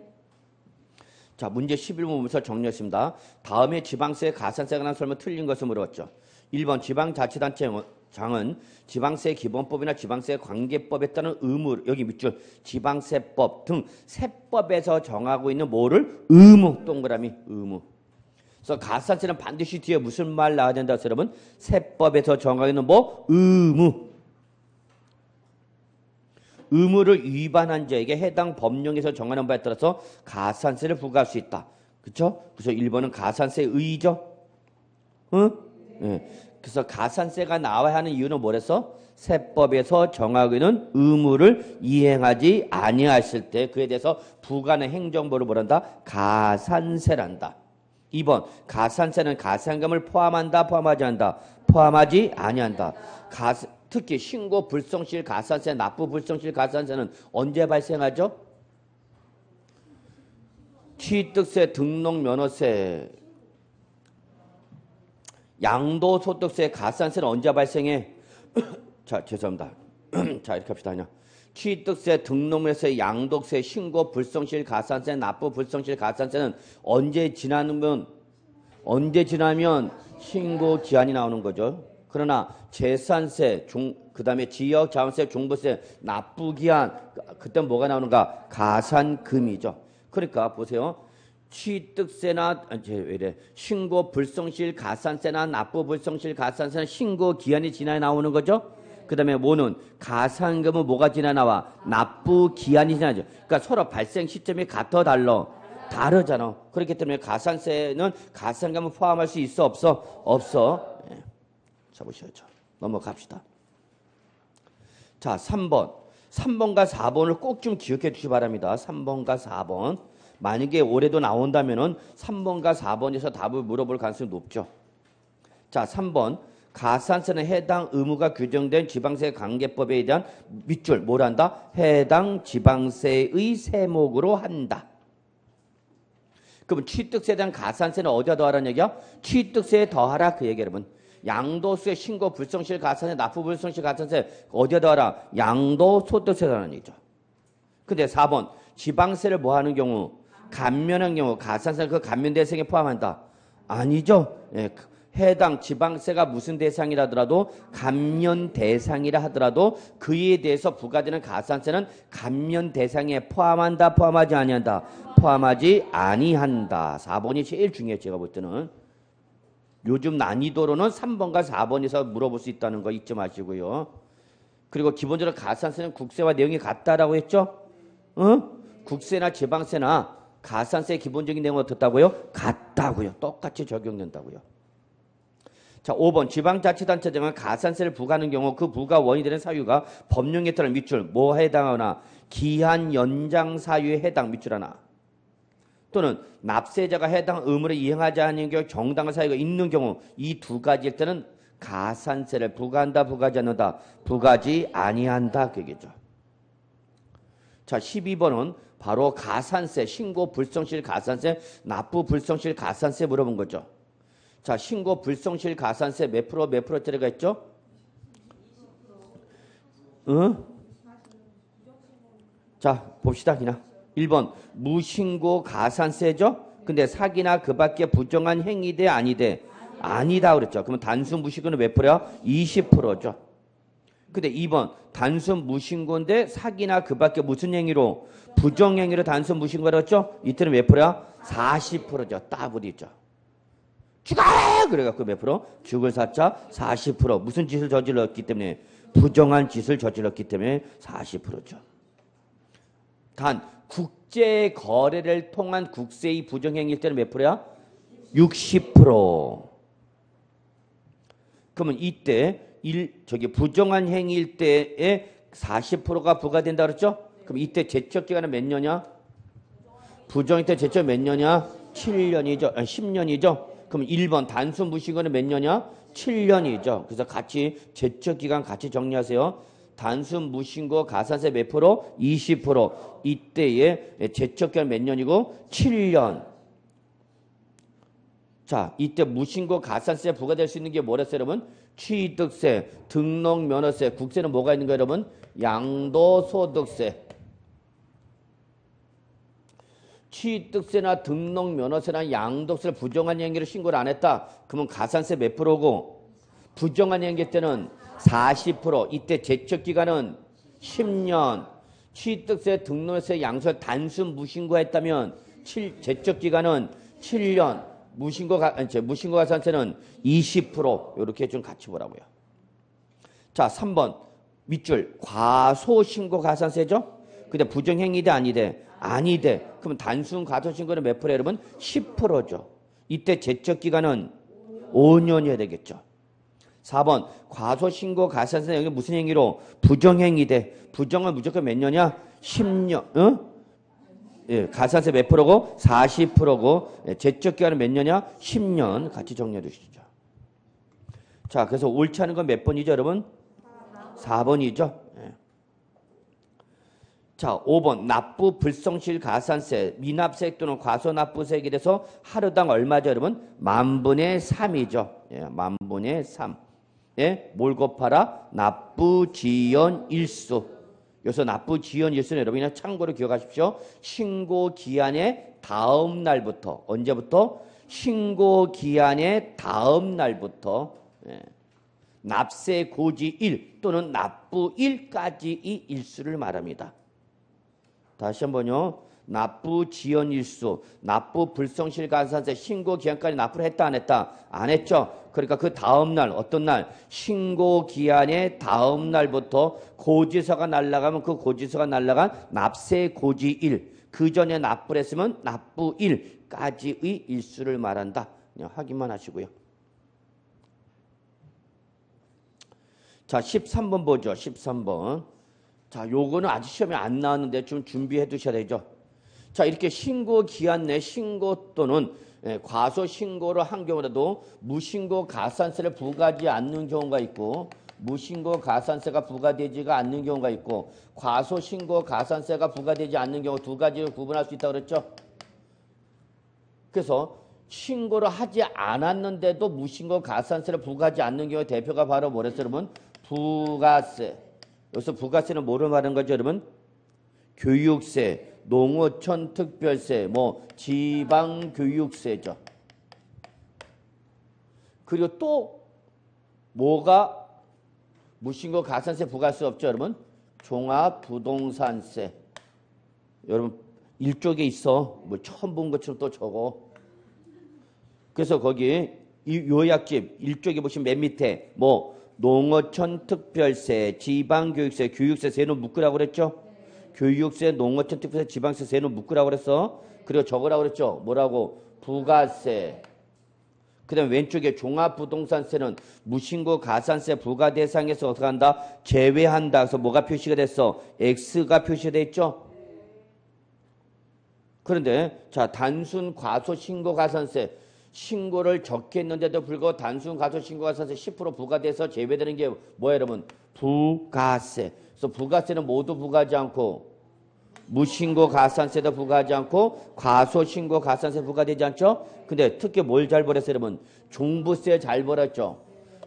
Speaker 1: 자, 문제 11번 보면서 정리했습니다. 다음에 지방세, 가산세에 관한 설명 틀린 것을 물어봤죠. 1번 지방자치단체장은 지방세 기본법이나 지방세 관계법에 따른 의무, 여기 밑줄 지방세법 등 세법에서 정하고 있는 뭐를? 의무, 동그라미 의무. 그래서 가산세는 반드시 뒤에 무슨 말 나와야 된다, 여러분? 세법에서 정하고 있는 뭐? 의무. 의무를 위반한 자에게 해당 법령에서 정하는 바에 따라서 가산세를 부과할 수 있다. 그렇죠? 그래서 1번은 가산세 의의죠. 응? 네. 그래서 가산세가 나와야 하는 이유는 뭐랬어? 세법에서 정하고 있는 의무를 이행하지 아니하실 때 그에 대해서 부과하는 행정부를 뭐란다? 가산세란다. 2번 가산세는 가산금을 포함한다 포함하지 않는다? 포함하지 아니한다. 특히 신고 불성실 가산세, 납부 불성실 가산세는 언제 발생하죠? 취득세, 등록 면허세, 양도소득세, 가산세는 언제 발생해? 자, 죄송합니다. 자, 이렇게 합시다. 그냥. 취득세, 등록면허세, 양도세, 신고 불성실 가산세, 납부 불성실 가산세는 언제 지나면 신고 기한이 나오는 거죠. 그러나 재산세, 그다음에 지역자원세, 종부세, 납부 기한 그때 뭐가 나오는가? 가산금이죠. 그러니까 보세요. 취득세나 신고 불성실 가산세나 납부 불성실 가산세는 신고 기한이 지나야 나오는 거죠. 그다음에 뭐는 가산금은 뭐가 지나 나와? 납부 기한이 지나죠. 그러니까 서로 발생 시점이 같아 다르잖아. 그렇기 때문에 가산세는 가산금을 포함할 수 있어 없어? 없어. 예. 자 보셔야죠. 넘어갑시다. 자 3번과 4번을 꼭 좀 기억해 주시기 바랍니다. 3번과 4번. 만약에 올해도 나온다면은 3번과 4번에서 답을 물어볼 가능성이 높죠. 자, 3번. 가산세는 해당 의무가 규정된 지방세 관계법에 대한 밑줄 뭐란다? 해당 지방세의 세목으로 한다. 그러면 취득세에 대한 가산세는 어디다 더하라는 얘기야? 취득세에 더하라 그 얘기 여러분. 양도세, 신고 불성실 가산세, 납부 불성실 가산세 어디다 더하라? 양도소득세에 더하라는 얘기죠. 근데 4번. 지방세를 뭐 하는 경우? 감면한 경우 가산세는 그 감면 대상에 포함한다. 아니죠. 예, 해당 지방세가 무슨 대상이라 하더라도 감면 대상이라 하더라도 그에 대해서 부과되는 가산세는 감면 대상에 포함한다 포함하지 아니한다. 포함하지 아니한다. 4번이 제일 중요해요. 제가 볼 때는. 요즘 난이도로는 3번과 4번에서 물어볼 수 있다는 거 잊지 마시고요. 그리고 기본적으로 가산세는 국세와 내용이 같다라고 했죠. 국세나 지방세나 가산세의 기본적인 내용은 어떻다고요? 같다고요. 똑같이 적용된다고요. 자, 5번 지방자치단체 등은 가산세를 부과하는 경우 그 부과 원인이 되는 사유가 법령에 따른 밑줄 뭐에 해당하나 기한 연장 사유에 해당 밑줄 하나 또는 납세자가 해당 의무를 이행하지 않는 경우 정당한 사유가 있는 경우 이 두 가지일 때는 가산세를 부과한다 부과하지 않는다 부과하지 아니한다 그 얘기죠. 자 12번은 바로 가산세, 신고 불성실 가산세, 납부 불성실 가산세 물어본 거죠. 자, 신고 불성실 가산세 몇 프로짜리가 있죠? 자, 봅시다. 그냥. 1번, 무신고 가산세죠? 근데 사기나 그 밖에 부정한 행위대 아니대? 아니다 그랬죠. 그러면 단순 무신고는 몇 프로야? 20%죠. 근데 2번, 단순 무신고인데 사기나 그 밖에 무슨 행위로? 부정행위로 단순 무신고라고 했죠? 이때는 몇 프로야? 40%죠. 따블이 있죠. 죽어! 그래갖고 몇 프로? 죽을 사자 40%. 무슨 짓을 저질렀기 때문에? 부정한 짓을 저질렀기 때문에 40%죠. 단, 국제 거래를 통한 국세의 부정행위일 때는 몇 프로야? 60%. 그러면 이때 부정한 행위일 때에 40%가 부과된다 그랬죠? 그럼 이때 제척 기간은 몇 년이야? 부정일 때 제척 몇 년이야? 7년이죠. 10년이죠. 그럼 1번 단순 무신고는 몇 년이야? 7년이죠. 그래서 같이 제척 기간 같이 정리하세요. 단순 무신고 가산세 몇 프로? 20%. 이때의 제척 기간 몇 년이고? 7년. 자, 이때 무신고 가산세 부과될 수 있는 게 뭐랬어요, 여러분? 취득세, 등록면허세, 국세는 뭐가 있는 거예요, 여러분? 양도소득세. 취득세나 등록면허세나 양도세를 부정한 행위를 신고를 안 했다. 그러면 가산세 몇 프로고? 부정한 행위 때는 40%. 이때 제척기간은 10년. 취득세, 등록세, 양도세 단순 무신고했다면 제척기간은 7년. 무신고 가산세는 20%. 이렇게 좀 같이 보라고요. 자, 3번 밑줄 과소신고 가산세죠? 근데 부정행위대 아니대? 아니대. 그럼 단순 과소신고는 몇 프로 여러분? 10%죠. 이때 제척기간은 5년이어야 되겠죠. 4번 과소신고 가산세 여기 무슨 행위로? 부정행위 돼. 부정은 무조건 몇 년이야? 10년. 응? 예, 가산세 몇 프로고? 40%고. 예, 제적 기간은 몇 년이야? 10년. 같이 정리해 두시죠. 자, 그래서 옳지 않은 건 몇 번이죠, 여러분? 4번이죠. 예. 자, 5번 납부 불성실 가산세 미납세액 또는 과소납부세액에 대해서 하루당 얼마죠, 여러분? 10,000분의 3이죠. 예, 10,000분의 3. 예, 뭘 곱하라? 납부 지연 일수. 여기서 납부 지연 일수는 여러분 그냥 참고로 기억하십시오. 신고 기한의 다음 날부터 언제부터? 신고 기한의 다음 날부터 예. 납세 고지 일 또는 납부일까지 이 일수를 말합니다. 다시 한번요. 납부 지연 일수, 납부 불성실 가산세 신고 기한까지 납부를 했다 안 했다? 안 했죠. 그러니까 그 다음 날 어떤 날? 신고 기한의 다음 날부터 고지서가 날아가면 그 고지서가 날아간 납세 고지 일, 그 전에 납부를 했으면 납부일까지의 일수를 말한다. 그냥 확인만 하시고요. 자, 13번 보죠. 13번. 자, 요거는 아직 시험에 안 나왔는데 좀 준비해 두셔야 되죠. 자, 이렇게 신고 기한 내 신고 또는 과소 신고를 한 경우라도 무신고 가산세를 부과하지 않는 경우가 있고 무신고 가산세가 부과되지가 않는 경우가 있고 과소 신고 가산세가 부과되지 않는 경우 두 가지를 구분할 수 있다고 그랬죠. 그래서 신고를 하지 않았는데도 무신고 가산세를 부과하지 않는 경우의 대표가 바로 뭐랬어요, 여러분? 부가세. 여기서 부가세는 뭐를 말하는 거죠, 여러분? 교육세, 농어촌 특별세, 뭐 지방교육세죠. 그리고 또 뭐가 무신고 가산세 부과할 수 없죠, 여러분? 종합부동산세. 여러분 1쪽에 있어. 뭐 처음 본 것처럼 또 적어. 그래서 거기 이 요약집 1쪽에 보시면 맨 밑에 뭐 농어촌 특별세, 지방교육세, 교육세 세는 묶으라고 그랬죠? 교육세, 농어촌 특별세, 지방세 세는 묶으라고 그랬어. 그리고 적으라고 그랬죠? 뭐라고? 부가세. 그 다음에 왼쪽에 종합부동산세는 무신고 가산세 부과 대상에서 어떻게 한다? 제외한다. 그래서 뭐가 표시가 됐어? X가 표시되어 있죠? 그런데 자, 단순 과소신고 가산세 신고를 적게 했는데도 불구하고 단순 과소신고 가산세 10% 부과돼서 제외되는 게 뭐예요, 여러분? 부가세. 그래서 부가세는 모두 부과하지 않고 무신고 가산세도 부과하지 않고 과소신고 가산세 부과되지 않죠? 근데 특히 뭘 잘 벌었어요, 여러분? 종부세 잘 벌었죠?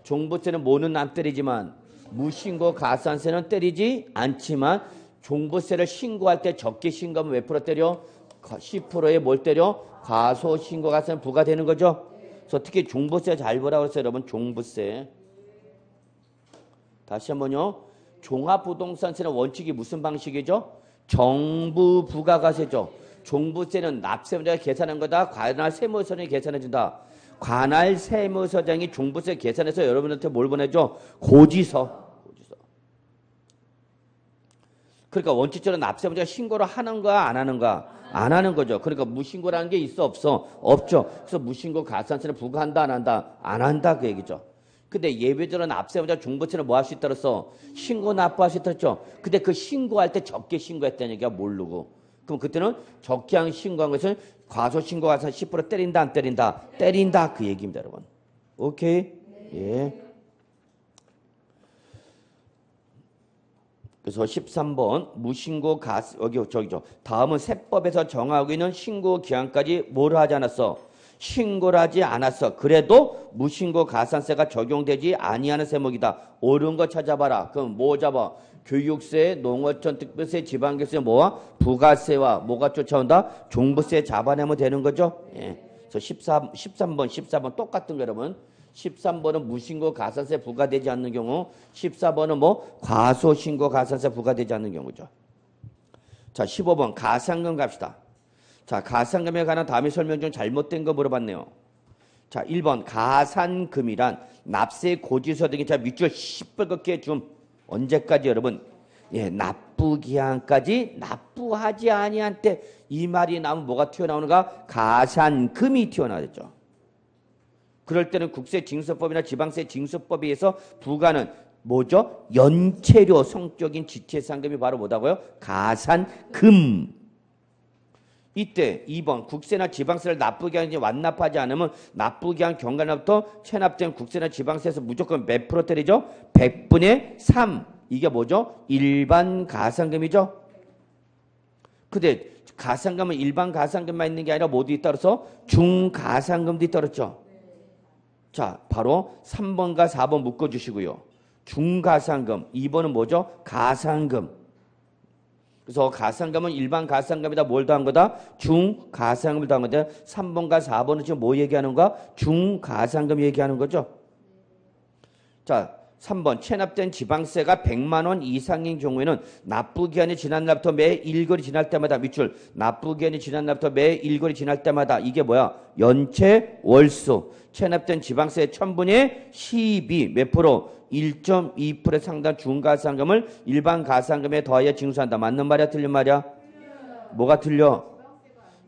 Speaker 1: 종부세는 뭐는 안 때리지만 무신고 가산세는 때리지 않지만 종부세를 신고할 때 적게 신고하면 몇 프로 때려? 10%에 뭘 때려? 과소신고 가산세 부과되는 거죠? 그래서 특히 종부세 잘 보라고 했어요, 여러분. 종부세. 다시 한번요. 종합부동산세는 원칙이 무슨 방식이죠? 정부 부가가세죠. 종부세는 납세자가 계산한 거다. 관할 세무서장이 계산해준다. 관할 세무서장이 종부세 계산해서 여러분한테 뭘 보내줘? 고지서. 그러니까 원칙적으로 납세자가 신고를 하는가 안 하는가? 안 하는 거죠. 그러니까 무신고라는 게 있어 없어? 없죠. 그래서 무신고 가산세를 부과한다 안 한다? 안 한다 그 얘기죠. 근데 예외적으로 납세자 종부세는 뭐 할 수 있다 그랬어? 신고 납부할 수 있다 그랬죠. 근데 그 신고할 때 적게 신고했다는 얘기가 모르고. 그럼 그때는 적게 신고한 것은 과소신고 가산 10% 때린다 안 때린다? 때린다 그 얘기입니다, 여러분. 오케이? 예. 그래서 13번 무신고 저기죠. 다음은 세법에서 정하고 있는 신고 기한까지 뭘 하지 않았어? 신고를 하지 않았어. 그래도 무신고 가산세가 적용되지 아니하는 세목이다. 옳은 거 찾아봐라. 그럼 뭐 잡아? 교육세, 농어촌 특별세, 지방교세 뭐와? 부가세와 뭐가 쫓아온다? 종부세 잡아내면 되는 거죠. 예. 그래서 14번 똑같은 거 여러분. 13번은 무신고 가산세 부과되지 않는 경우, 14번은 뭐 과소신고 가산세 부과되지 않는 경우죠. 자, 15번 가산금 갑시다. 자, 가산금에 관한 다음의 설명 중 잘못된 거 물어봤네요. 자, 1번 가산금이란 납세 고지서 등이 자 밑줄 시뻘겋게 줌 언제까지 여러분? 예, 납부기한까지 납부하지 아니한 때 이 말이 나오면 뭐가 튀어나오는가? 가산금이 튀어나오죠. 그럴 때는 국세징수법이나 지방세징수법에 의해서 부과하는 뭐죠? 연체료, 성적인 지체상금이 바로 뭐다고요? 가산금. 이때 2번 국세나 지방세를 납부기 하는지 완납하지 않으면 납부기 한 경과날부터 체납된 국세나 지방세에서 무조건 몇 프로 때리죠? 100분의 3. 이게 뭐죠? 일반 가산금이죠. 근데 가산금은 일반 가산금만 있는 게 아니라 모두 있다 그래서 중가산금도 있다 그랬죠. 자, 바로 3번과 4번 묶어주시고요. 중가산금, 2번은 뭐죠? 가산금. 그래서 가산금은 일반 가산금에다 뭘 더한 거다? 중가산금을 더한 건데 3번과 4번은 지금 뭐 얘기하는 거야? 중가산금 얘기하는 거죠. 자, 3번 체납된 지방세가 100만 원 이상인 경우에는 납부기한이 지난 날부터 매 일거리 지날 때마다 밑줄 납부기한이 지난 날부터 매 일거리 지날 때마다 이게 뭐야? 연체 월수 체납된 지방세 1000분의 12 몇 프로? 1.2%에 상당 중가산금을 일반 가산금에 더하여 징수한다. 맞는 말이야? 틀린 말이야? 뭐가 틀려?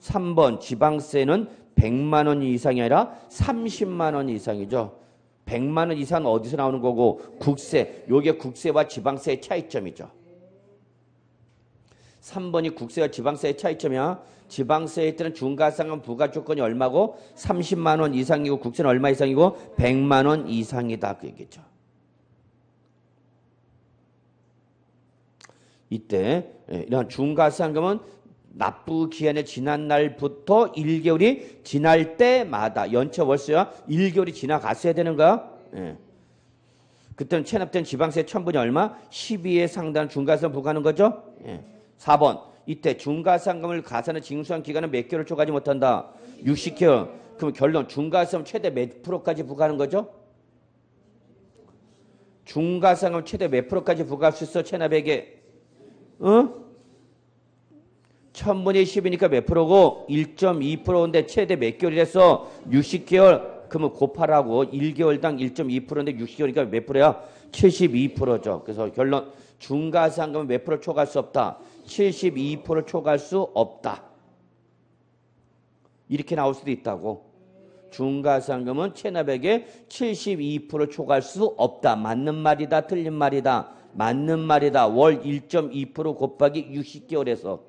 Speaker 1: 3번 지방세는 100만 원 이상이 아니라 30만 원 이상이죠. 100만 원 이상은 어디서 나오는 거고 국세, 요게 국세와 지방세의 차이점이죠. 3번이 국세와 지방세의 차이점이야. 지방세일 때는 중가산금 부과 조건이 얼마고 30만 원 이상이고 국세는 얼마 이상이고 100만 원 이상이다. 그 얘기죠. 이때 이런 중가산금은 납부 기한이 지난 날부터 1개월이 지날 때마다 연체 월수야 1개월이 지나갔어야 되는 거야. 예. 그때는 체납된 지방세 1000분이 얼마? 12에 상당한 중가산 부과하는 거죠. 예. 4번 이때 중가산금을 가산에 징수한 기간은 몇 개월 초까지 못한다? 60개월. 그럼 결론 중가산 최대 몇 프로까지 부과하는 거죠? 중가산금 최대 몇 프로까지 부과할 수 있어? 체납액에 1000분의 10이니까 몇 프로고 1.2%인데 최대 몇 개월이랬어? 60개월. 그러면 곱하라고 1개월당 1.2%인데 60개월이니까 몇 프로야? 72%죠. 그래서 결론 중가산금은 몇 프로 초과할 수 없다? 72% 초과할 수 없다. 이렇게 나올 수도 있다고. 중가산금은 체납액의 72% 초과할 수 없다. 맞는 말이다. 틀린 말이다. 맞는 말이다. 월 1.2% 곱하기 60개월에서.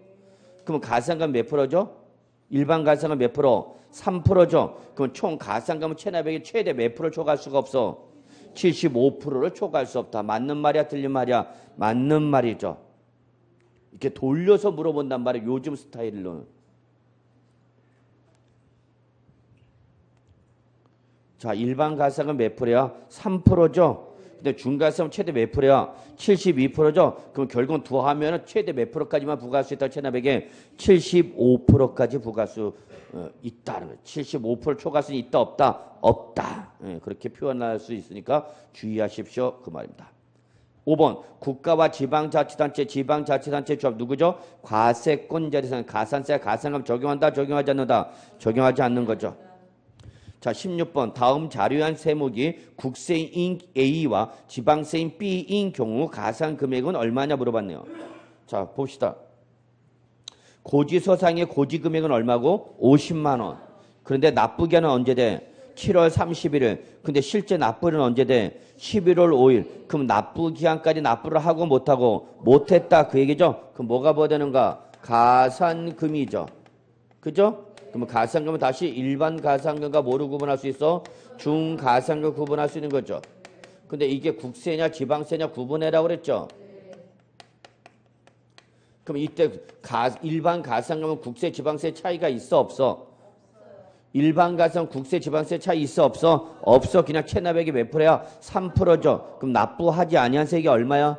Speaker 1: 그럼 가산금 몇 프로죠? 일반 가산금 몇 프로? 3%죠. 그럼 총 가산금은 체납액의 최대 몇 프로 초과할 수가 없어? 75%를 초과할 수 없다. 맞는 말이야? 틀린 말이야? 맞는 말이죠. 이렇게 돌려서 물어본단 말이야. 요즘 스타일로는. 자, 일반 가산금 몇 프로야? 3%죠. 근데 중가산금 최대 몇 프로야? 72%죠. 그럼 결국은 더하면 최대 몇 프로까지만 부과할 수 있다. 체납액에 75%까지 부과할 수 있다는 거예요. 75% 초과할 수 있다 없다? 없다. 그렇게 표현할 수 있으니까 주의하십시오. 그 말입니다. 5번 국가와 지방자치단체 지방자치단체 조합 누구죠? 과세권 자리상 가산세 가산금 적용한다 적용하지 않는다? 적용하지 않는 거죠. 자, 16번 다음 자료한 세목이 국세인 A와 지방세인 B인 경우 가산 금액은 얼마냐 물어봤네요. 자, 봅시다. 고지서상의 고지금액은 얼마고? 50만 원. 그런데 납부기한은 언제 돼? 7월 31일. 근데 실제 납부는 언제 돼? 11월 5일. 그럼 납부기한까지 납부를 하고 못하고? 못했다. 그 얘기죠? 그럼 뭐가 뭐 되는가? 가산금이죠. 그죠? 그러면 가산금은 다시 일반 가산금과 뭐로 구분할 수 있어? 중가산금 구분할 수 있는 거죠. 근데 이게 국세냐 지방세냐 구분해라고 그랬죠. 그럼 이때 일반 가산금은 국세 지방세 차이가 있어 없어? 일반 가산 국세 지방세 차이 있어 없어? 없어. 그냥 체납액이 몇 프로야? 3%죠. 그럼 납부하지 아니한 세액이 얼마야?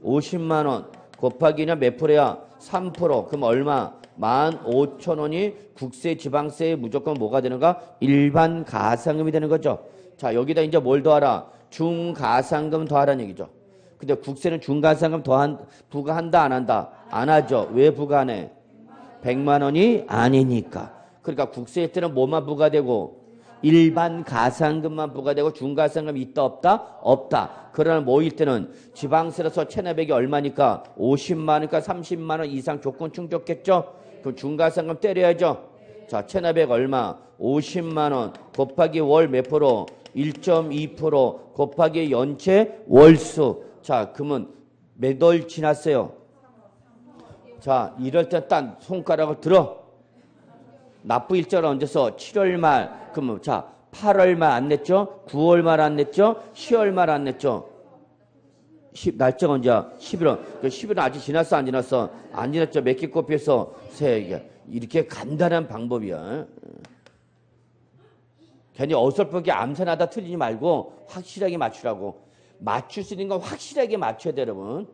Speaker 1: 50만 원 곱하기냐 몇 프로야? 3%. 그럼 얼마? 15,000원이 국세 지방세에 무조건 뭐가 되는가? 일반 가산금이 되는 거죠. 자, 여기다 이제 뭘 더하라? 중가산금 더하라는 얘기죠. 근데 국세는 중가산금 부과한다 안 한다? 안 하죠. 왜 부과 안 해? 100만 원이 아니니까. 그러니까 국세일 때는 뭐만 부과되고? 일반 가산금만 부과되고 중가산금 있다 없다? 없다. 그러나 뭐일 때는 지방세로서 체납액이 얼마니까? 50만 원이니까 30만 원 이상 조건 충족했죠? 그럼 중가산금 때려야죠. 자, 체납액 얼마? 50만 원 곱하기 월 몇 프로? 1.2% 곱하기 연체 월수. 자, 그러면 몇 월 지났어요? 자, 이럴 때 딱 손가락을 들어. 납부 일자를 언제 써? 7월 말. 그러면 자, 8월 말 안 냈죠? 9월 말 안 냈죠? 10월 말 안 냈죠? 날짜가 언제야? 11월. 그 11월 아직 지났어? 안 지났어? 안 지났죠? 몇 개 코피했어? 3개. 이렇게 간단한 방법이야. 괜히 어설프게 암산하다 틀리지 말고 확실하게 맞추라고. 맞출 수 있는 건 확실하게 맞춰야 돼, 여러분.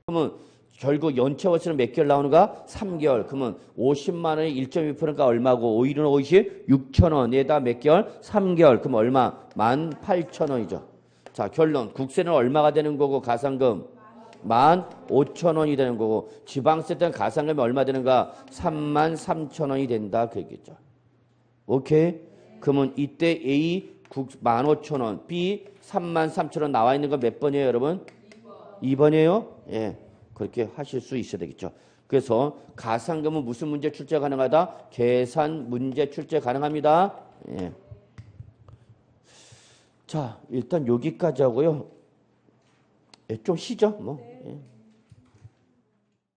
Speaker 1: 그러면 결국 연체월수는 몇 개월 나오는가? 3개월. 그러면 50만 원에 1.2%가 얼마고 5일은 50? 6천 원. 얘다 몇 개월? 3개월. 그럼 얼마? 18,000원이죠. 자, 결론. 국세는 얼마가 되는 거고 가산금? 15,000원이 되는 거고 지방세 때는 가산금이 얼마 되는가? 33,000원이 된다. 그 얘기죠. 오케이? 그러면 이때 A 15,000원, B 33,000원 나와 있는 거 몇 번이에요, 여러분? 2번이에요? 예. 그렇게 하실 수 있어야 되겠죠. 그래서 가산금은 무슨 문제 출제 가능하다? 계산 문제 출제 가능합니다. 예. 자, 일단 여기까지 하고요. 예, 좀 쉬죠, 뭐. 예.